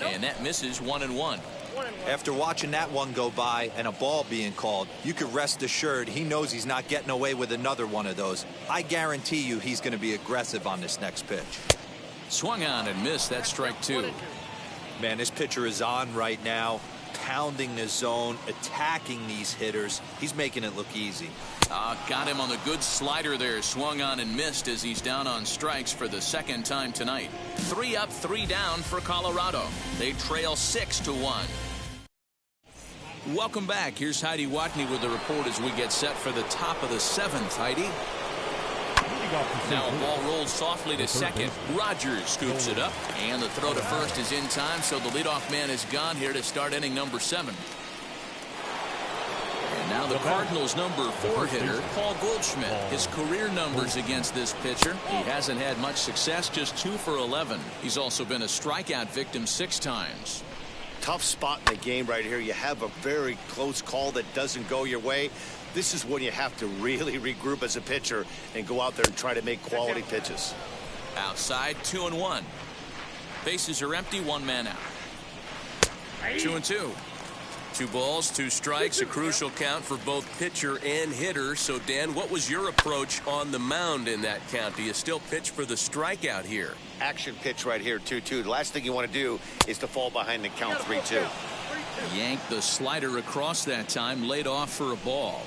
And that misses 1-1. After watching that one go by and a ball being called, you could rest assured he knows he's not getting away with another one of those. I guarantee you he's going to be aggressive on this next pitch. Swung on and missed. That's strike 2. Man, this pitcher is on right now, pounding the zone, attacking these hitters. He's making it look easy. Got him on the good slider there. Swung on and missed as he's down on strikes for the second time tonight. 3 up, 3 down for Colorado. They trail 6-1. Welcome back. Here's Heidi Watney with the report as we get set for the top of the 7th. Heidi. Now a ball rolls softly to second. Rogers scoops it up, and the throw to first is in time, so the leadoff man is gone here to start inning number 7. And now the Cardinals' number 4 hitter, Paul Goldschmidt. His career numbers against this pitcher. He hasn't had much success, just 2 for 11. He's also been a strikeout victim 6 times. Tough spot in the game right here. You have a very close call that doesn't go your way. This is when you have to really regroup as a pitcher and go out there and try to make quality pitches. Outside, 2-1. Bases are empty, 1 man out. 2-2. 2 balls, 2 strikes, a crucial count for both pitcher and hitter. So, Dan, what was your approach on the mound in that count? Do you still pitch for the strikeout here? Action pitch right here, 2-2. The last thing you want to do is to fall behind the count 3-2. Yanked the slider across that time, laid off for a ball.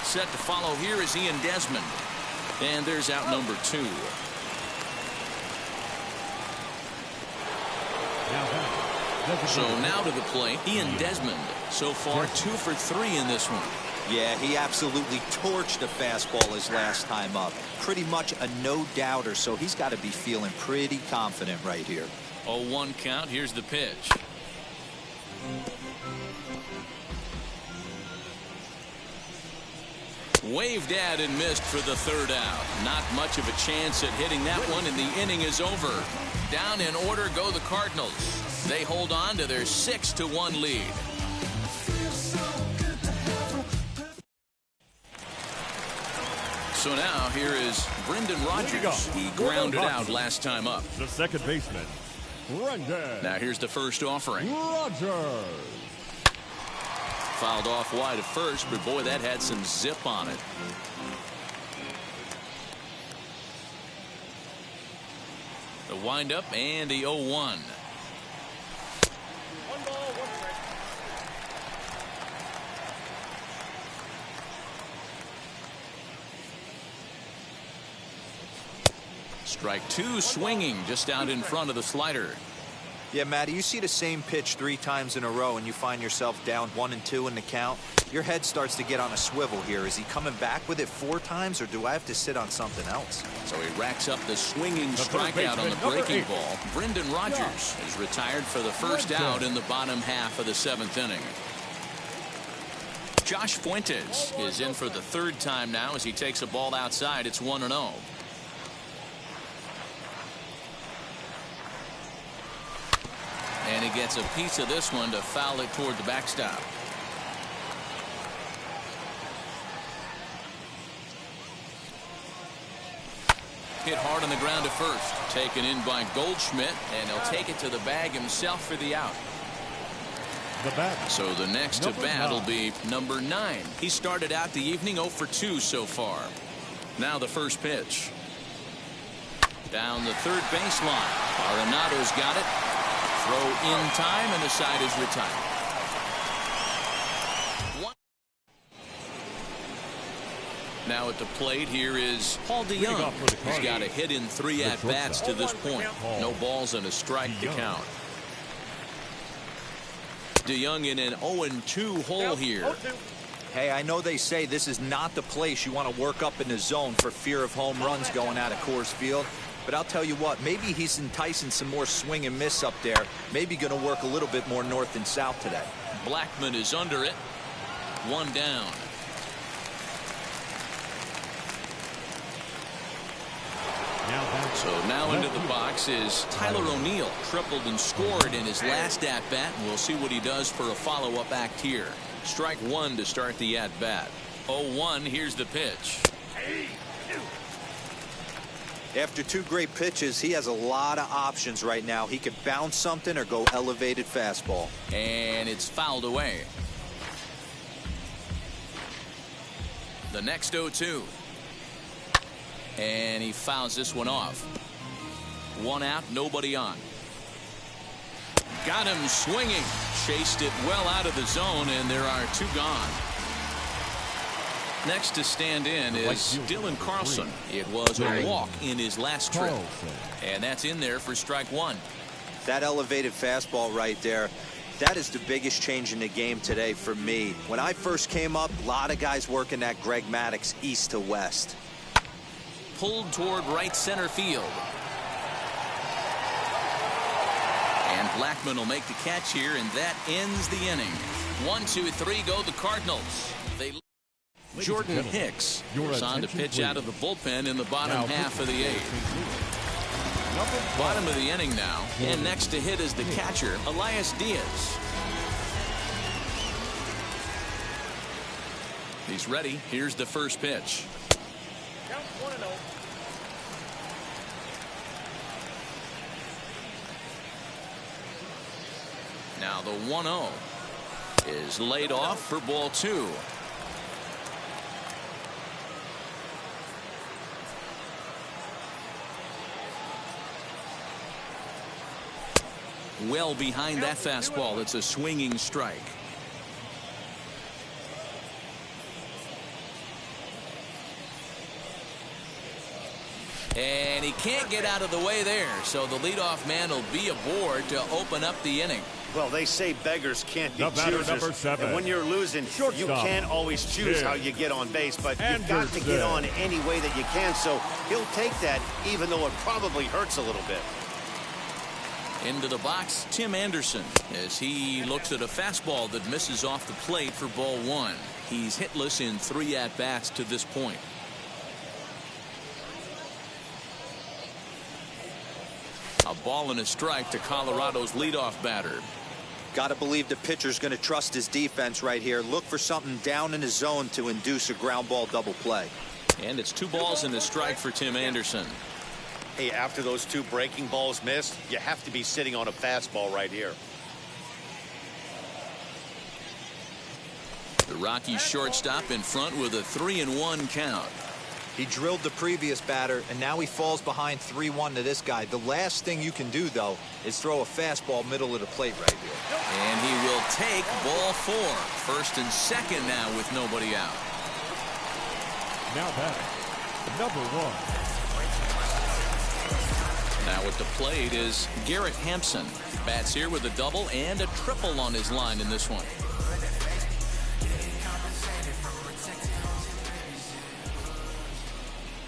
Set to follow here is Ian Desmond. And there's out number 2. So now to the plate, Ian Desmond. So far 2 for 3 in this one. Yeah, he absolutely torched the fastball his last time up. Pretty much a no-doubter, so he's got to be feeling pretty confident right here. 0-1 count. Here's the pitch. Waved at and missed for the 3rd out. Not much of a chance at hitting that one, and the inning is over. Down in order go the Cardinals. They hold on to their 6-1 lead. So now here is Brendan Rodgers. He grounded out last time up. The second baseman, Brendan. Now here's the first offering. Rodgers. Fouled off wide at first, but boy, that had some zip on it. The windup and the 0-1. 1 ball, 1 strike. Strike 2 swinging just out in front of the slider. Yeah, Matty, you see the same pitch 3 times in a row and you find yourself down 1-2 in the count. Your head starts to get on a swivel here. Is he coming back with it 4 times, or do I have to sit on something else? So he racks up the swinging strikeout on the breaking ball. Brendan Rodgers is retired for the first out in the bottom half of the 7th inning. Josh Fuentes is in for the 3rd time now as he takes a ball outside. It's 1-0. And he gets a piece of this one to foul it toward the backstop. Hit hard on the ground at first. Taken in by Goldschmidt, and he'll take it to the bag himself for the out. So the next to bat will be number 9. He started out the evening 0 for 2 so far. Now the first pitch. Down the 3rd baseline. Arenado's got it. Throw in time, and the side is retired. Now at the plate here is Paul DeYoung. He's got a hit in 3 at-bats to this point. No balls and a strike to count. DeYoung in an 0-2 hole here. Hey, I know they say this is not the place you want to work up in the zone for fear of home runs going out of Coors Field. But I'll tell you what, maybe he's enticing some more swing and miss up there. Maybe going to work a little bit more north and south today. Blackman is under it. 1 down. So now into the box is Tyler O'Neill. Tripled and scored in his last at-bat. We'll see what he does for a follow-up act here. Strike one to start the at-bat. 0-1. Here's the pitch. After two great pitches, he has a lot of options right now. He could bounce something or go elevated fastball. And it's fouled away. The next 0-2. And he fouls this one off. One out, nobody on. Got him swinging. Chased it well out of the zone, and there are two gone. Next to stand in is Dylan Carlson. It was a walk in his last trip. And that's in there for strike one. That elevated fastball right there, that is the biggest change in the game today for me. When I first came up, a lot of guys working that Greg Maddux east to west. Pulled toward right center field. And Blackman will make the catch here, and that ends the inning. 1, 2, 3 go the Cardinals. Jordan Hicks is on to pitch out of the bullpen in the bottom half of the eighth. Bottom of the inning now, and next to hit is the catcher, Elias Diaz. He's ready. Here's the first pitch. Count 1-0. Now the 1-0 is laid off for ball two. Well behind that fastball. It's a swinging strike. And he can't get out of the way there, so the leadoff man will be aboard to open up the inning. Well, they say beggars can't be choosers. Number 7. And when you're losing, you can't always choose how you get on base, but you've got to get on any way that you can, so he'll take that, even though it probably hurts a little bit. Into the box, Tim Anderson, as he looks at a fastball that misses off the plate for ball one. He's hitless in 3 at-bats to this point. A ball and a strike to Colorado's leadoff batter. Got to believe the pitcher's going to trust his defense right here. Look for something down in his zone to induce a ground ball double play. And it's 2 balls and a strike for Tim Anderson. Hey, after those 2 breaking balls missed, you have to be sitting on a fastball right here. The Rockies shortstop in front with a 3-1 count. He drilled the previous batter, and now he falls behind 3-1 to this guy. The last thing you can do, though, is throw a fastball middle of the plate right here. And he will take ball 4. First and second now with nobody out. Now batting, number 1. Now at the plate is Garrett Hampson. Bats here with a double and a triple on his line in this one.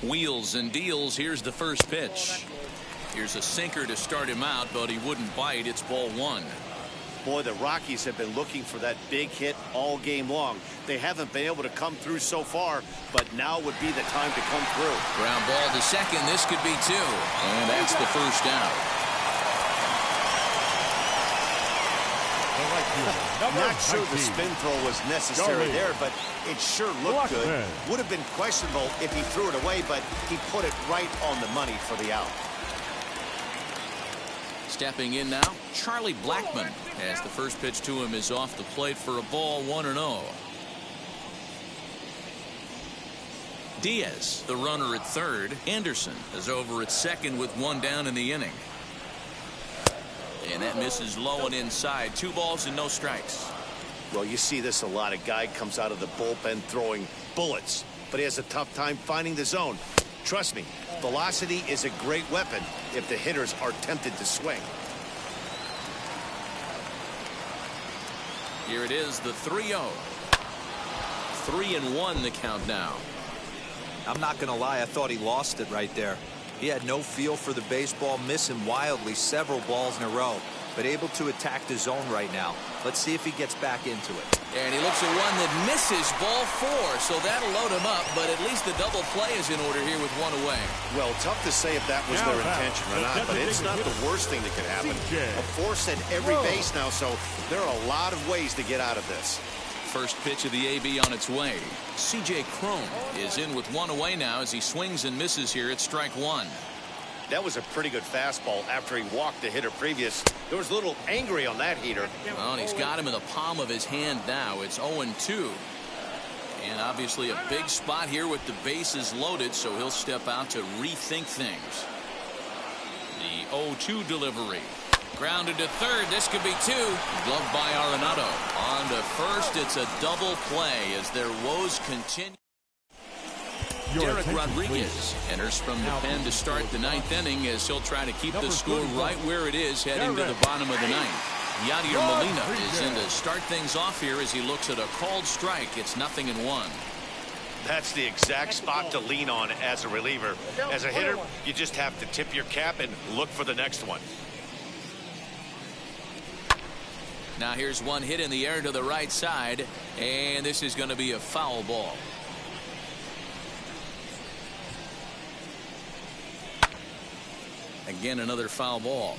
Wheels and deals. Here's the first pitch. Here's a sinker to start him out, but he wouldn't bite. It's ball 1. Boy, the Rockies have been looking for that big hit all game long. They haven't been able to come through so far, but now would be the time to come through. Ground ball to second. This could be 2. And that's the first out. Not sure the spin throw was necessary there, but it sure looked good. Would have been questionable if he threw it away, but he put it right on the money for the out. Stepping in now, Charlie Blackman, as the first pitch to him is off the plate for a ball 1-0. Diaz, the runner at third. Anderson is over at second with 1 down in the inning. And that misses low and inside. 2 balls and no strikes. Well, you see this a lot. A guy comes out of the bullpen throwing bullets, but he has a tough time finding the zone. Trust me, velocity is a great weapon if the hitters are tempted to swing. Here it is, the 3-0. 3-1 the count now. I'm not going to lie, I thought he lost it right there. He had no feel for the baseball, missing wildly several balls in a row. but able to attack the zone right now. Let's see if he gets back into it. And he looks at one that misses, ball 4, so that'll load him up, but at least the double play is in order here with 1 away. Well, tough to say if that was their intention or not, but it's not the worst thing that could happen. A force at every base now, so there are a lot of ways to get out of this. First pitch of the AB on its way. C.J. Cron is in with 1 away now as he swings and misses here at strike 1. That was a pretty good fastball after he walked the hitter previous. There was a little angry on that heater. Well, and he's got him in the palm of his hand now. It's 0-2. And obviously a big spot here with the bases loaded, so he'll step out to rethink things. The 0-2 delivery. Grounded to third. This could be 2. Gloved by Arenado. On to first. It's a double play as their woes continue. Derek Rodriguez enters from the pen to start the 9th inning as he'll try to keep the score right where it is heading to the bottom of the 9th. Yadier Molina is in to start things off here as he looks at a called strike. It's 0-1. That's the exact spot to lean on as a reliever. As a hitter, you just have to tip your cap and look for the next one. Now here's one hit in the air to the right side, and this is going to be a foul ball. Again, another foul ball.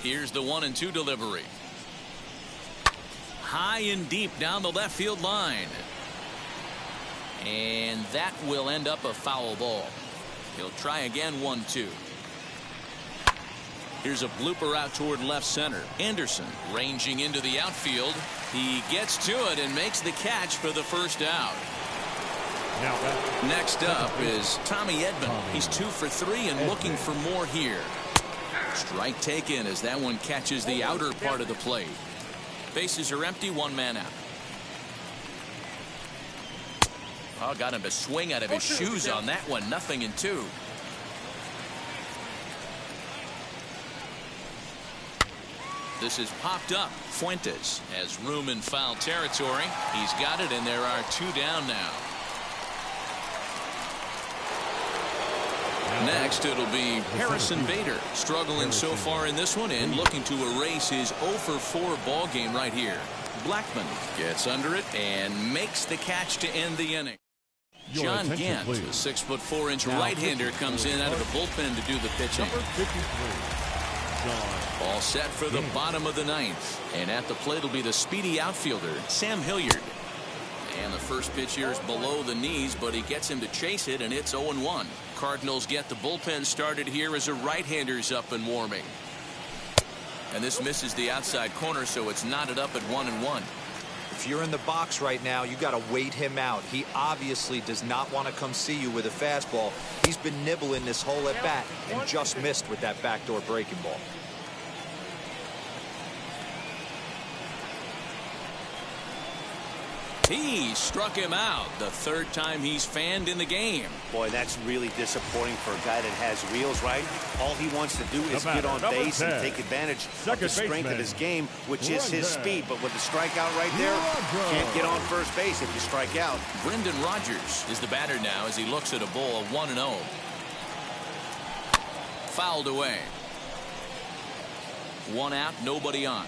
Here's the 1-2 delivery. High and deep down the left field line. And that will end up a foul ball. He'll try again, 1-2. Here's a blooper out toward left center. Anderson ranging into the outfield. He gets to it and makes the catch for the first out. Next up is Tommy Edman. He's 2 for 3 and looking for more here. Strike taken as that one catches the outer part of the plate. Bases are empty, 1 man out. Oh, got him to swing out of his shoes on that one. 0-2. This is popped up. Fuentes has room in foul territory. He's got it, and there are 2 down now. Next, it'll be Harrison Bader, struggling so far in this one and looking to erase his 0-for-4 ball game right here. Blackman gets under it and makes the catch to end the inning. John Gant, the 6'4" right-hander, comes in out of the bullpen to do the pitching. All set for the bottom of the 9th, and at the plate will be the speedy outfielder Sam Hilliard. And the first pitch here is below the knees, but he gets him to chase it, and it's 0-1. Cardinals get the bullpen started here as a right-hander's up and warming. And this misses the outside corner, so it's knotted up at 1-1. If you're in the box right now, you got to wait him out. He obviously does not want to come see you with a fastball. He's been nibbling this whole at bat and just missed with that backdoor breaking ball. He struck him out the 3rd time he's fanned in the game. Boy, that's really disappointing for a guy that has wheels, right? All he wants to do is get on base and take advantage of the strength of his game, which is his speed. But with the strikeout right there, can't get on first base if you strike out. Brendan Rodgers is the batter now as he looks at a ball of 1-0. Fouled away. 1 out, nobody on.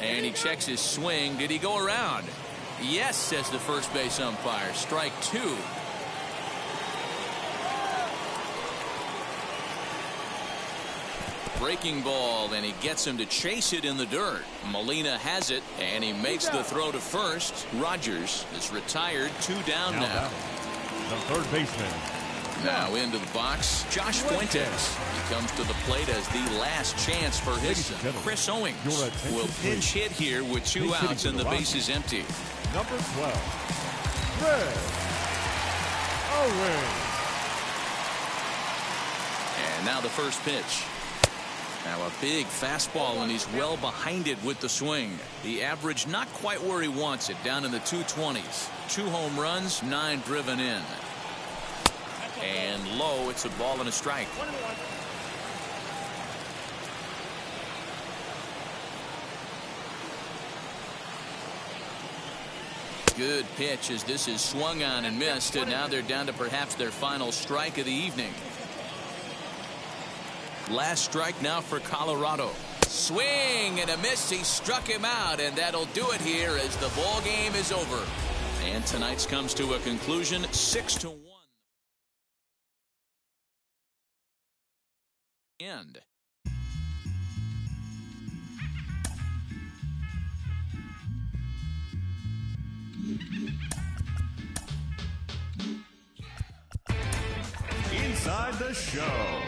And he checks his swing. Did he go around? Yes, says the first base umpire. Strike 2. Breaking ball, and he gets him to chase it in the dirt. Molina has it, and he makes the throw to first. Rodgers is retired. 2 down now. The third baseman. Now into the box, Josh Fuentes. He comes to the plate as the last chance for his son. Chris Owings will pinch hit here with 2 outs and the base is empty. Number 12, Red Owings. And now the first pitch. Now a big fastball, and he's well behind it with the swing. The average not quite where he wants it, down in the 220s. 2 home runs, 9 driven in. And low, it's a ball and a strike. Good pitch as this is swung on and missed, and now they're down to perhaps their final strike of the evening. Last strike now for Colorado. Swing and a miss. He struck him out, and that'll do it here as the ball game is over. And tonight's comes to a conclusion, 6-1. End. Inside the Show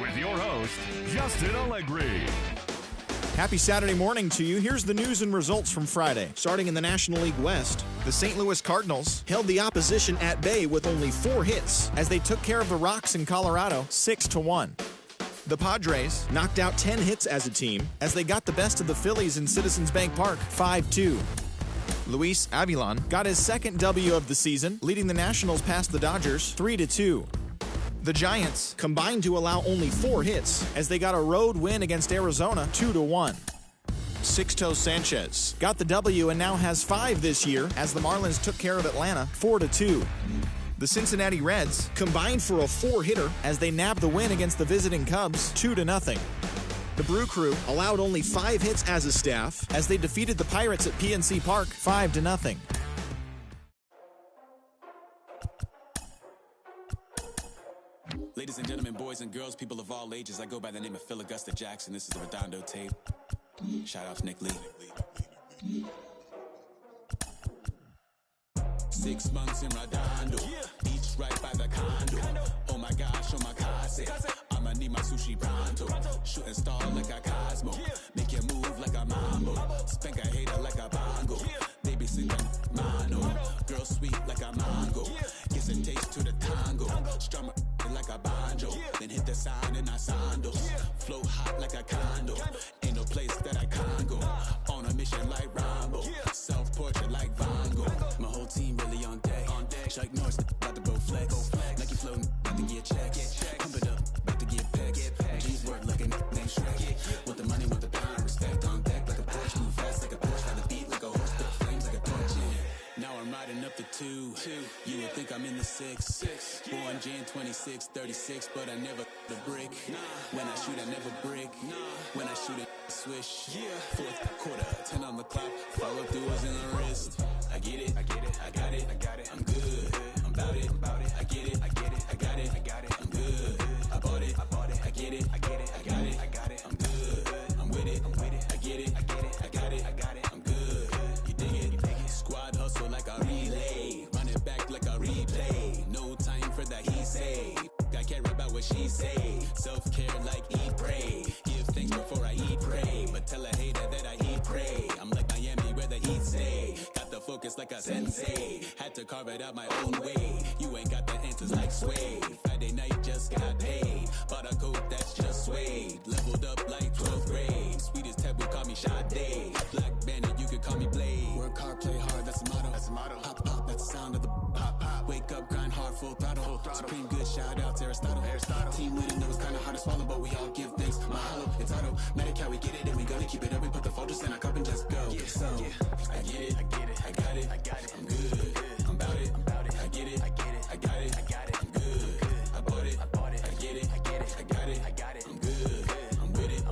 with your host, Justin Allegri. Happy Saturday morning to you. Here's the news and results from Friday. Starting in the National League West, the St. Louis Cardinals held the opposition at bay with only 4 hits as they took care of the Rocks in Colorado 6-1. The Padres knocked out 10 hits as a team as they got the best of the Phillies in Citizens Bank Park 5-2. Luis Avilan got his second W of the season, leading the Nationals past the Dodgers 3-2. The Giants combined to allow only 4 hits as they got a road win against Arizona 2-1. Sixto Sanchez got the W and now has 5 this year as the Marlins took care of Atlanta 4-2. The Cincinnati Reds combined for a 4-hitter as they nabbed the win against the visiting Cubs 2-0. The Brew Crew allowed only 5 hits as a staff as they defeated the Pirates at PNC Park 5-0. Ladies and gentlemen, boys and girls, people of all ages, I go by the name of Phil Augusta Jackson. This is the Redondo tape. Shout out to Nick Lee. 6 months in Redondo, each right by the condo. Oh my gosh, oh my casa, I'ma need my sushi pronto. Shooting star like a Cosmo, make you move like a mambo. Spank a hater like a bongo. They be singing mono, girl sweet like a mango. Gives a taste to the tango, strum like a banjo. Then hit the sound in our sandals. Flow hot like a condo, ain't no place that I can't go. On a mission like Rambo, self-portrait like Van Gogh. My whole team really on deck. Chuck Norris about to go flex. Nike floating, about to get checks. Pump it up, about to get pecks. G's work like a named Shrek. Want the money, want the power, respect on deck like a Porsche. Move fast like a Porsche, got the beat like a horse, spit flames like a torch. Now I'm riding up the 2. You would think I'm in the 6. Born Jan 26, 36, but I never the brick. When I shoot, I never brick. When I shoot it, swish. 4th quarter, 10 on the clock. Follow through is in the wrist. I get it, I got it, I'm good. I'm about it, I get it, I got it, I'm good. I bought it, I get it, I got it, I'm good. I'm with it, I get it, I got it, I'm good. You dig it? Squad hustle like a relay, run it back like a replay. No time for that he say. I care about what she say. Self-care like eat, pray. Give thanks before I eat, pray. But tell a hater that I eat, pray. I'm like Miami where the heat say. Got the focus like a sensei. Had to carve it out my own way. You ain't got the answers like Sway. Friday night just got paid. Bought a coat that's just suede. Leveled up like 12th grade. Sweetest taboo call me Sade. Black Bandit, you could call me Blade. Work hard, play hard, that's the motto. Pop, pop, that's the sound of the pop, pop. Wake up, grind hard, full throttle. Supreme good, shout out to Aristotle. Team winning, it was kinda hard to swallow, but we all give thanks. Mahalo, it's auto. Medic, how we get it, and we gonna keep it up. We put the focus in our cup and just go. So, I get it, I got it, I'm good. I'm about it, I get it, I got it, I'm good. I bought it, I get it, I got it, I'm good. I'm with it,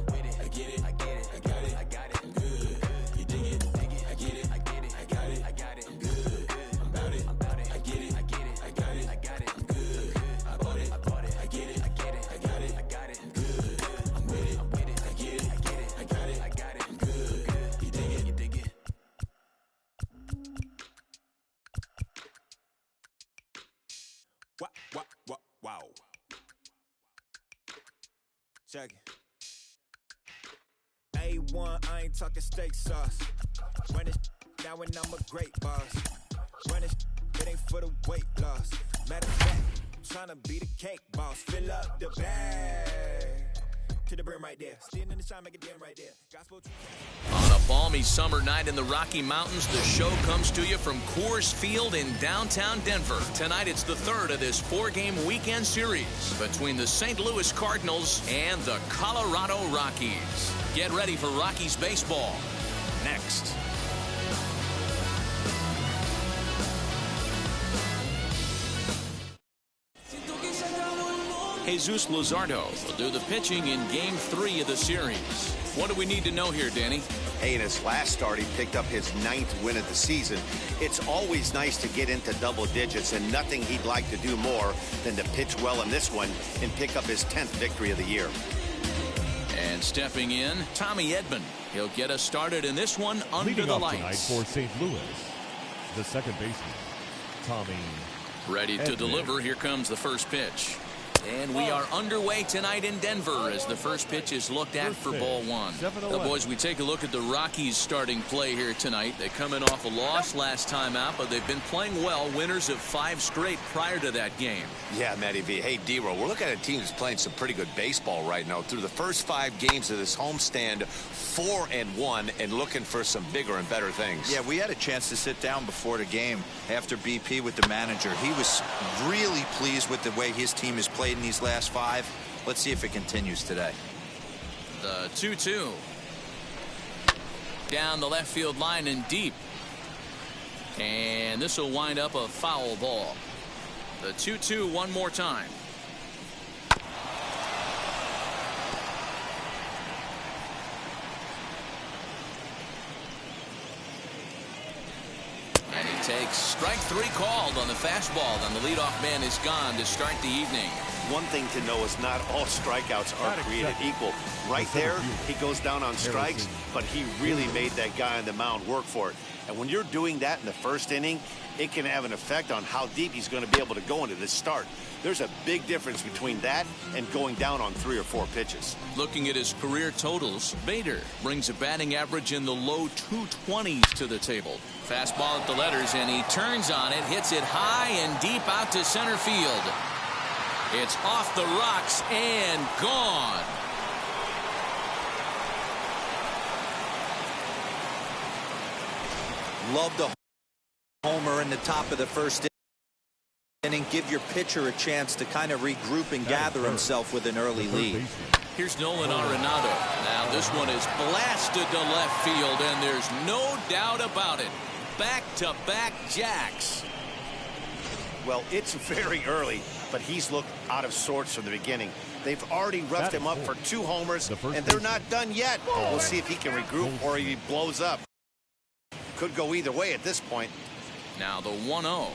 I get it, I got it, I'm good. You dig it, I get it, I got it, I'm good. I'm about it, I get it, I got it, I'm good. I bought it, I get it, I got it, I'm good. I'm with it, I get it, I got it, I'm good. You dig it? Wow. Check it. A1, I ain't talking steak sauce. Run it now and I'm a great boss. Run it ain't for the weight loss. Matter of fact, I'm trying to be the cake boss. Fill up the bag to the brim right there. Standing in the shine, make it dim right there. Gospel. On a balmy summer night in the Rocky Mountains, the show comes to you from Coors Field in downtown Denver. Tonight, it's the 3rd of this 4-game weekend series between the St. Louis Cardinals and the Colorado Rockies. Get ready for Rockies baseball next. Jesus Luzardo will do the pitching in Game 3 of the series. What do we need to know here, Danny? Hey, in his last start, he picked up his 9th win of the season. It's always nice to get into double digits, and nothing he'd like to do more than to pitch well in this one and pick up his 10th victory of the year. And stepping in, Tommy Edman. He'll get us started in this one under Leading the off lights. tonight for St. Louis, the second baseman, Tommy Ready to Edman. deliver. Here comes the first pitch. And we are underway tonight in Denver as the first pitch is looked at for ball one. Now, boys, we take a look at the Rockies starting play here tonight. They come in off a loss last time out, but they've been playing well, winners of 5 straight prior to that game. Yeah, Matty V. Hey, D-Roll, we're looking at a team that's playing some pretty good baseball right now. Through the first 5 games of this homestand, 4-1, and looking for some bigger and better things. Yeah, we had a chance to sit down before the game after BP with the manager. He was really pleased with the way his team has played in these last 5. Let's see if it continues today. The 2-2. Down the left field line and deep. And this will wind up a foul ball. The 2-2 one more time. And he takes strike 3 called on the fastball. Then the leadoff man is gone to start the evening. One thing to know is not all strikeouts are created equal. Right there, he goes down on strikes, but he really made that guy on the mound work for it. And when you're doing that in the first inning, it can have an effect on how deep he's going to be able to go into this start. There's a big difference between that and going down on 3 or 4 pitches. Looking at his career totals, Bader brings a batting average in the low 220s to the table. Fastball at the letters, and he turns on it, hits it high and deep out to center field. It's off the rocks and gone. Love the homer in the top of the first inning. Give your pitcher a chance to kind of regroup and gather himself with an early lead. Here's Nolan Arenado. Now this one is blasted to left field, and there's no doubt about it. Back-to-back jacks. Well, it's very early, but he's looked out of sorts from the beginning. They've already roughed him up for 2 homers, and they're not done yet. We'll see if he can regroup or he blows up. Could go either way at this point. Now the 1-0.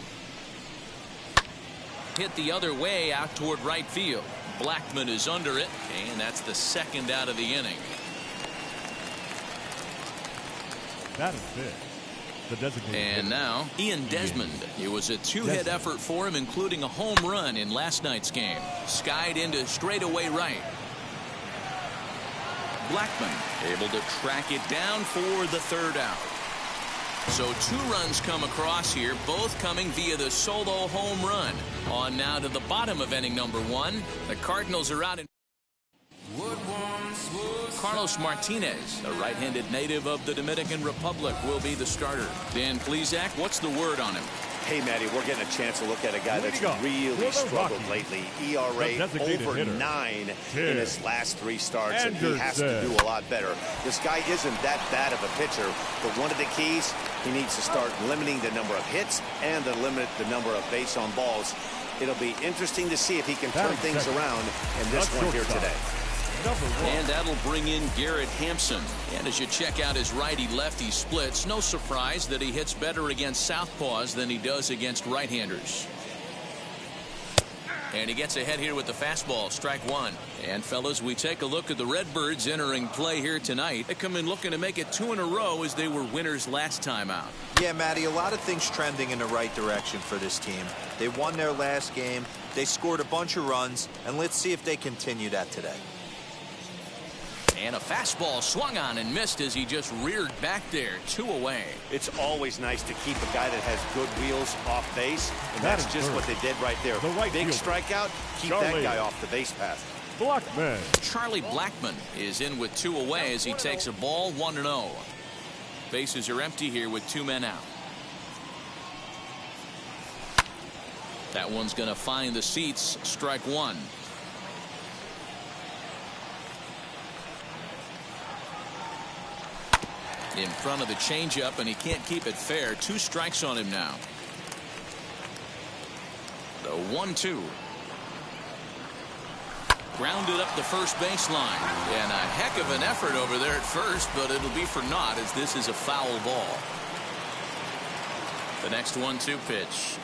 Hit the other way out toward right field. Blackman is under it, and that's the 2nd out of the inning. That is it. And now Ian Desmond. It was a 2-hit effort for him, including a home run in last night's game. Skied into straightaway right. Blackman able to track it down for the 3rd out. So 2 runs come across here, both coming via the solo home run. On now to the bottom of inning number 1. The Cardinals are out in. Carlos Martinez, a right-handed native of the Dominican Republic, will be the starter. Dan Plesac, what's the word on him? Hey, Matty, we're getting a chance to look at a guy that's really struggled lately. ERA over 9 in his last 3 starts, and he has to do a lot better. This guy isn't that bad of a pitcher, but one of the keys, he needs to start limiting the number of hits and to limit the number of base on balls. It'll be interesting to see if he can turn things around in this one here today. And that'll bring in Garrett Hampson. And as you check out his righty-lefty splits, no surprise that he hits better against southpaws than he does against right-handers. And he gets ahead here with the fastball, strike 1. And fellas, we take a look at the Redbirds entering play here tonight. They come in looking to make it 2 in a row as they were winners last time out. Yeah, Matty, a lot of things trending in the right direction for this team. They won their last game. They scored a bunch of runs, and let's see if they continue that today. And a fastball swung on and missed as he just reared back there. 2 away. It's always nice to keep a guy that has good wheels off base, and that's just what they did right there. Big strikeout, keep that guy off the base path. Blackman. Charlie Blackman is in with 2 away as he takes a ball, 1-0. Bases are empty here with 2 men out. That one's going to find the seats, strike 1. In front of the changeup, and he can't keep it fair. 2 strikes on him now. The 1-2. grounded up the first baseline. And a heck of an effort over there at first, but it'll be for naught as this is a foul ball. The next 1-2 pitch.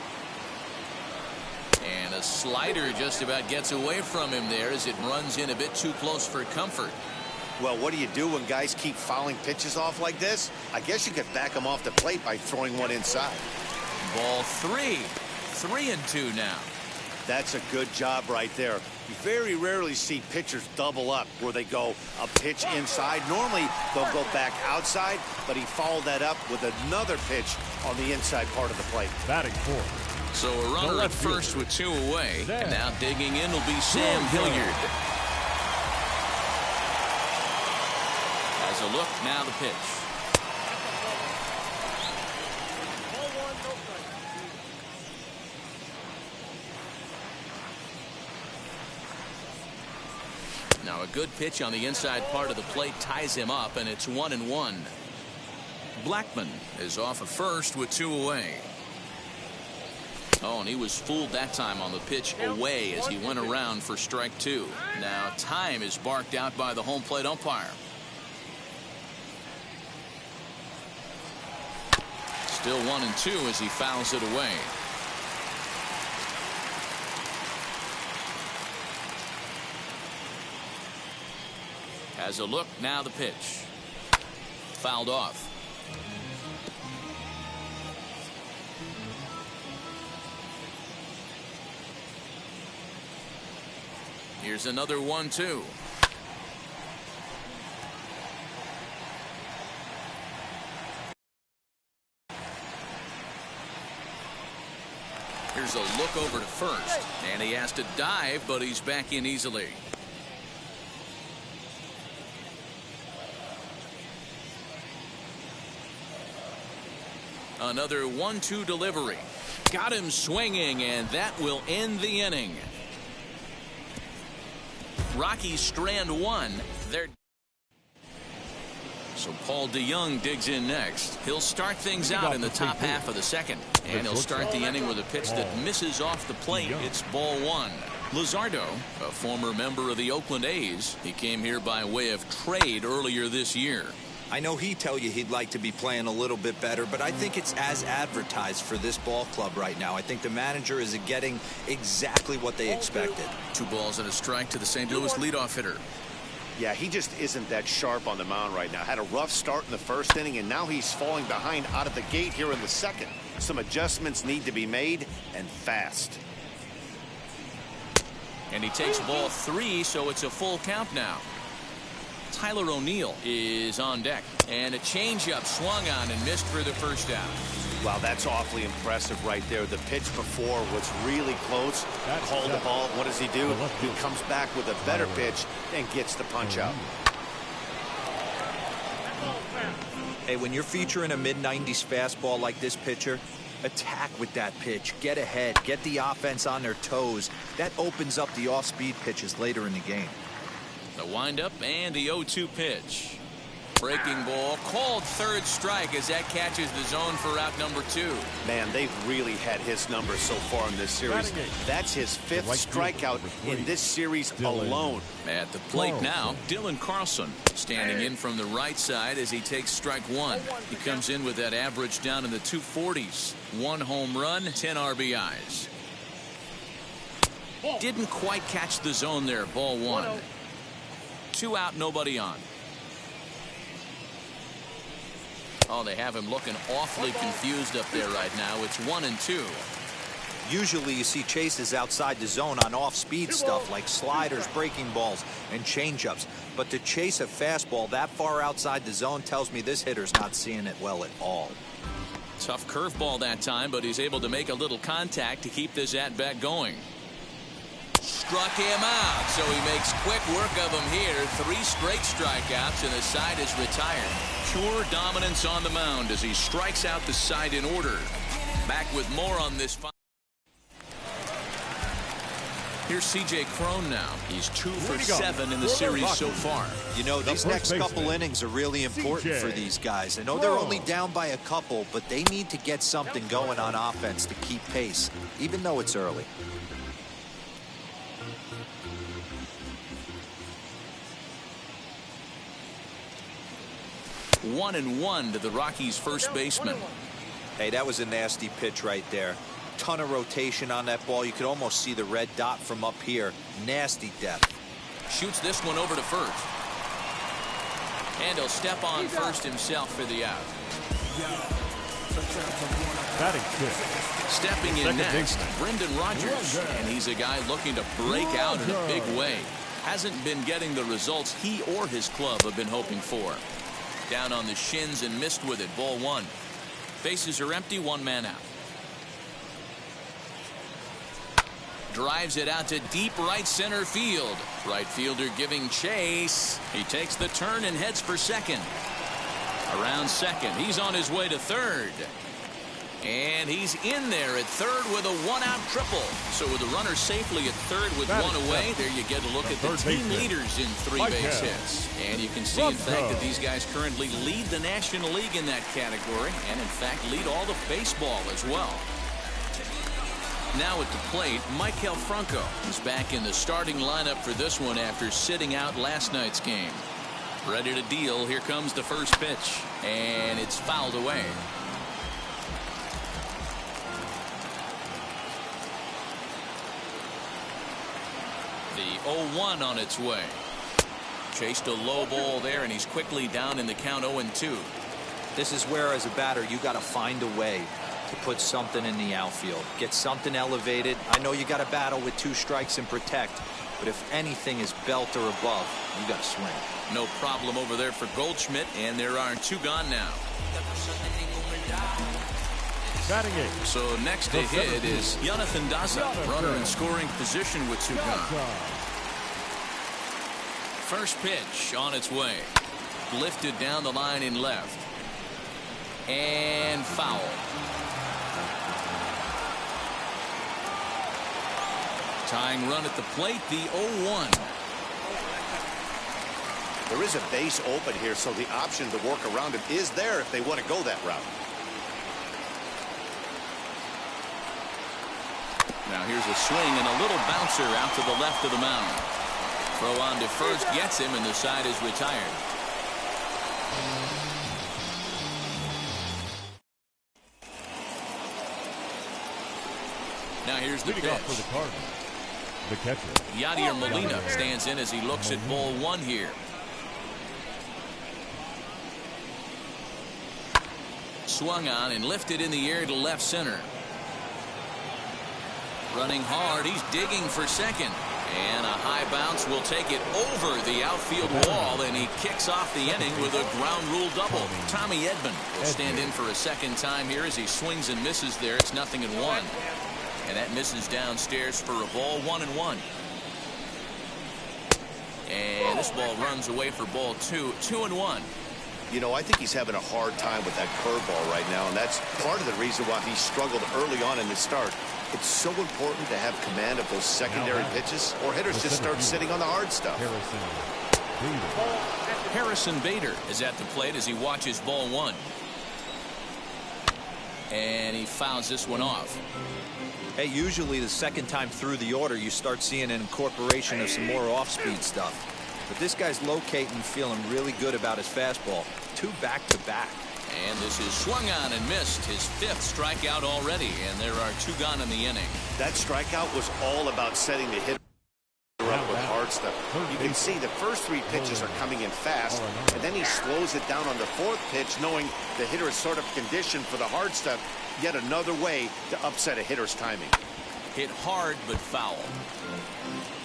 And a slider just about gets away from him there as it runs in a bit too close for comfort. Well, what do you do when guys keep fouling pitches off like this? I guess you could back them off the plate by throwing one inside. Ball 3. 3-2 now. That's a good job right there. You very rarely see pitchers double up where they go a pitch inside. Normally, they'll go back outside, but he followed that up with another pitch on the inside part of the plate. Batting fourth. So a runner at first with 2 away. And now digging in will be Sam Hilliard. As a look, now the pitch. Now a good pitch on the inside part of the plate ties him up, and it's 1-1. Blackman is off at first with 2 away. Oh, and he was fooled that time on the pitch away as he went around for strike 2. Now time is barked out by the home plate umpire. Still 1-2 as he fouls it away. As a look, now the pitch. Fouled off. Here's another 1-2. Here's a look over to first, and he has to dive, but he's back in easily. Another 1-2 delivery. Got him swinging, and that will end the inning. Rockies strand 1. So Paul DeYoung digs in next. He'll start things out in the top half of the second. And he'll start the inning with a pitch that misses off the plate. It's ball 1. Luzardo, a former member of the Oakland A's. He came here by way of trade earlier this year. I know he'd tell you he'd like to be playing a little bit better, but I think it's as advertised for this ball club right now. I think the manager is getting exactly what they expected. 2 balls and a strike to the St. Louis leadoff hitter. Yeah, he just isn't that sharp on the mound right now. Had a rough start in the first inning, and now he's falling behind out of the gate here in the second. Some adjustments need to be made, and fast. And he takes ball 3, so it's a full count now. Tyler O'Neill is on deck, and a changeup swung on and missed for the first out. Wow, that's awfully impressive right there. The pitch before was really close. Called the ball. What does he do? He comes back with a better pitch and gets the punch out. Hey, when you're featuring a mid-90s fastball like this pitcher, attack with that pitch. Get ahead. Get the offense on their toes. That opens up the off-speed pitches later in the game. The windup and the 0-2 pitch. Breaking ball called third strike as that catches the zone for out number 2. Man, they've really had his number so far in this series. That's his 5th strikeout in this series alone. At the plate now, Dylan Carlson standing in from the right side as he takes strike 1. He comes in with that average down in the 240s. 1 home run, 10 RBIs. Didn't quite catch the zone there. Ball 1. 2 out, nobody on. Oh, they have him looking awfully confused up there right now. It's 1-2. Usually you see chases outside the zone on off-speed stuff like sliders, breaking balls, and changeups. But to chase a fastball that far outside the zone tells me this hitter's not seeing it well at all. Tough curveball that time, but he's able to make a little contact to keep this at-bat going. Struck him out, so he makes quick work of him here. 3 straight strikeouts, and the side is retired. Pure dominance on the mound as he strikes out the side in order. Back with more on this. Here's C.J. Cron now. He's 2 for 7 in the series so far. You know, these next couple innings are really important for these guys. I know they're only down by a couple, but they need to get something going on offense to keep pace, even though it's early. 1-1 to the Rockies' first baseman. Hey, that was a nasty pitch right there. Ton of rotation on that ball. You could almost see the red dot from up here. Nasty depth. Shoots this one over to first. And he'll step on first himself for the out. Batting fifth. Stepping in next, Brendan Rodgers. And he's a guy looking to break out in a big way. Hasn't been getting the results he or his club have been hoping for. Down on the shins and missed with it. Ball one. Bases are empty, one man out. Drives it out to deep right center field. Right fielder giving chase. He takes the turn and heads for second. Around second. He's on his way to third. And he's in there at third with a one-out triple. So with the runner safely at third with one away, there you get a look at the team leaders in 3 base hits. And you can see, in fact, that these guys currently lead the National League in that category, and in fact lead all of baseball as well. Now at the plate, Maikel Franco is back in the starting lineup for this one after sitting out last night's game. Ready to deal. Here comes the first pitch, and it's fouled away. The 0-1 on its way. Chased a low ball there, and he's quickly down in the count 0-2. This is where, as a batter, you got to find a way to put something in the outfield. Get something elevated. I know you got to battle with 2 strikes and protect, but if anything is belt or above, you got to swing. No problem over there for Goldschmidt, and there are 2 gone now. Batting eighth. So next to hit is Jonathan Daza, runner in scoring position with 2 gone. First pitch on its way. Lifted down the line in left. And foul. Tying run at the plate, the 0-1. There is a base open here, so the option to work around it is there if they want to go that route. Now here's a swing and a little bouncer out to the left of the mound. Throw on to first gets him, and the side is retired. Now here's the pitch. For the Cardinals, the catcher, Yadier Molina stands in as he looks at ball one here. Swung on and lifted in the air to left center. Running hard, he's digging for second. And a high bounce will take it over the outfield wall, and he kicks off the inning with a ground rule double. Tommy Edman will stand in for a second time here as he swings and misses there. It's 0-1. And that misses downstairs for a ball, 1-1. And this ball runs away for ball 2, 2-1. You know, I think he's having a hard time with that curveball right now, and that's part of the reason why he struggled early on in the start. It's so important to have command of those secondary pitches, or hitters just start sitting on the hard stuff. Harrison Bader is at the plate as he watches ball one. And he fouls this one off. Hey, usually the second time through the order, you start seeing an incorporation of some more off-speed stuff. But this guy's locating, feeling really good about his fastball. 2 back-to-back. And this is swung on and missed, his 5th strikeout already, and there are 2 gone in the inning. That strikeout was all about setting the hitter up with hard stuff. You can see the first 3 pitches are coming in fast, and then he slows it down on the 4th pitch, knowing the hitter is sort of conditioned for the hard stuff. Yet another way to upset a hitter's timing. Hit hard but foul.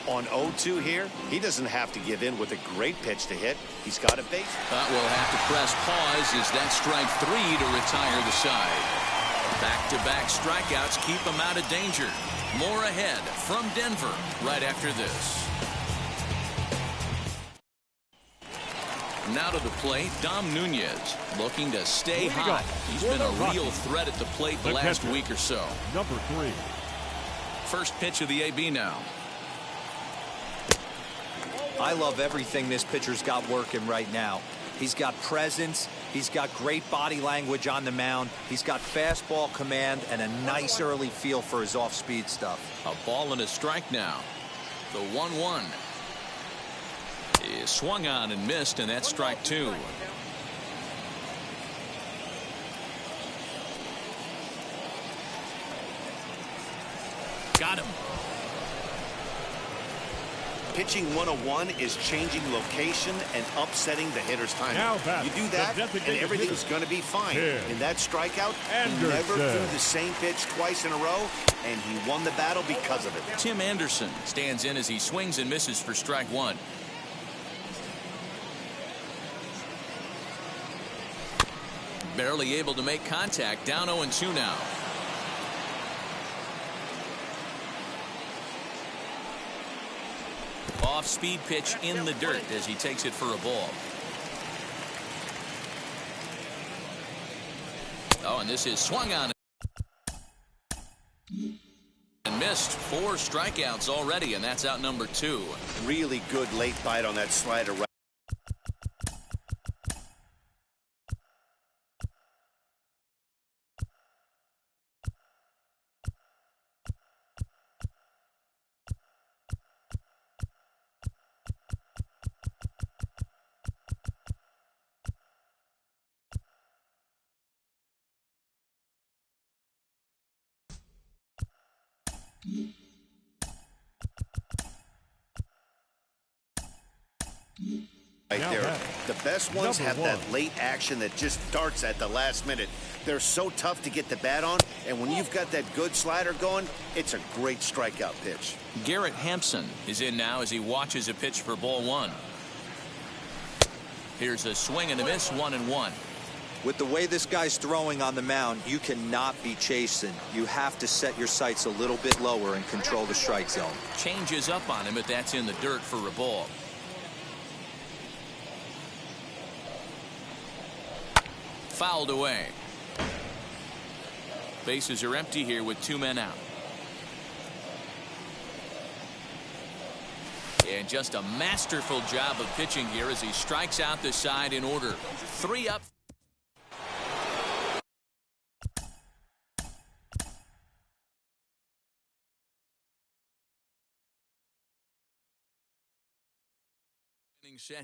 On 0-2 here, he doesn't have to give in with a great pitch to hit. He's got a base. But we'll have to press pause as that strike 3 to retire the side. Back-to-back strikeouts keep him out of danger. More ahead from Denver right after this. Now to the plate, Dom Nunez looking to stay hot. He's been a real threat at the plate the last week or so. Number 3. First pitch of the AB now. I love everything this pitcher's got working right now. He's got presence. He's got great body language on the mound. He's got fastball command and a nice early feel for his off-speed stuff. A ball and a strike now. The 1-1 is swung on and missed, and that's strike two. Got him. Pitching 101 is changing location and upsetting the hitter's timing. You do that, and everything's going to be fine. In that strikeout, he never threw the same pitch twice in a row, and he won the battle because of it. Tim Anderson stands in as he swings and misses for strike one. Barely able to make contact. Down 0-2 now. Off-speed pitch in the dirt as he takes it for a ball. Oh, and this is swung on and missed. 4 strikeouts already, and that's out number 2. Really good late bite on that slider. Right there. The best ones have that late action that just darts at the last minute. They're so tough to get the bat on, and when you've got that good slider going, it's a great strikeout pitch. Garrett Hampson is in now as he watches a pitch for ball 1. Here's a swing and a miss, 1-1. With the way this guy's throwing on the mound, you cannot be chasing. You have to set your sights a little bit lower and control the strike zone. Changes up on him, but that's in the dirt for a ball. Fouled away. Bases are empty here with 2 men out. And just a masterful job of pitching here as he strikes out the side in order. 3 up. Set to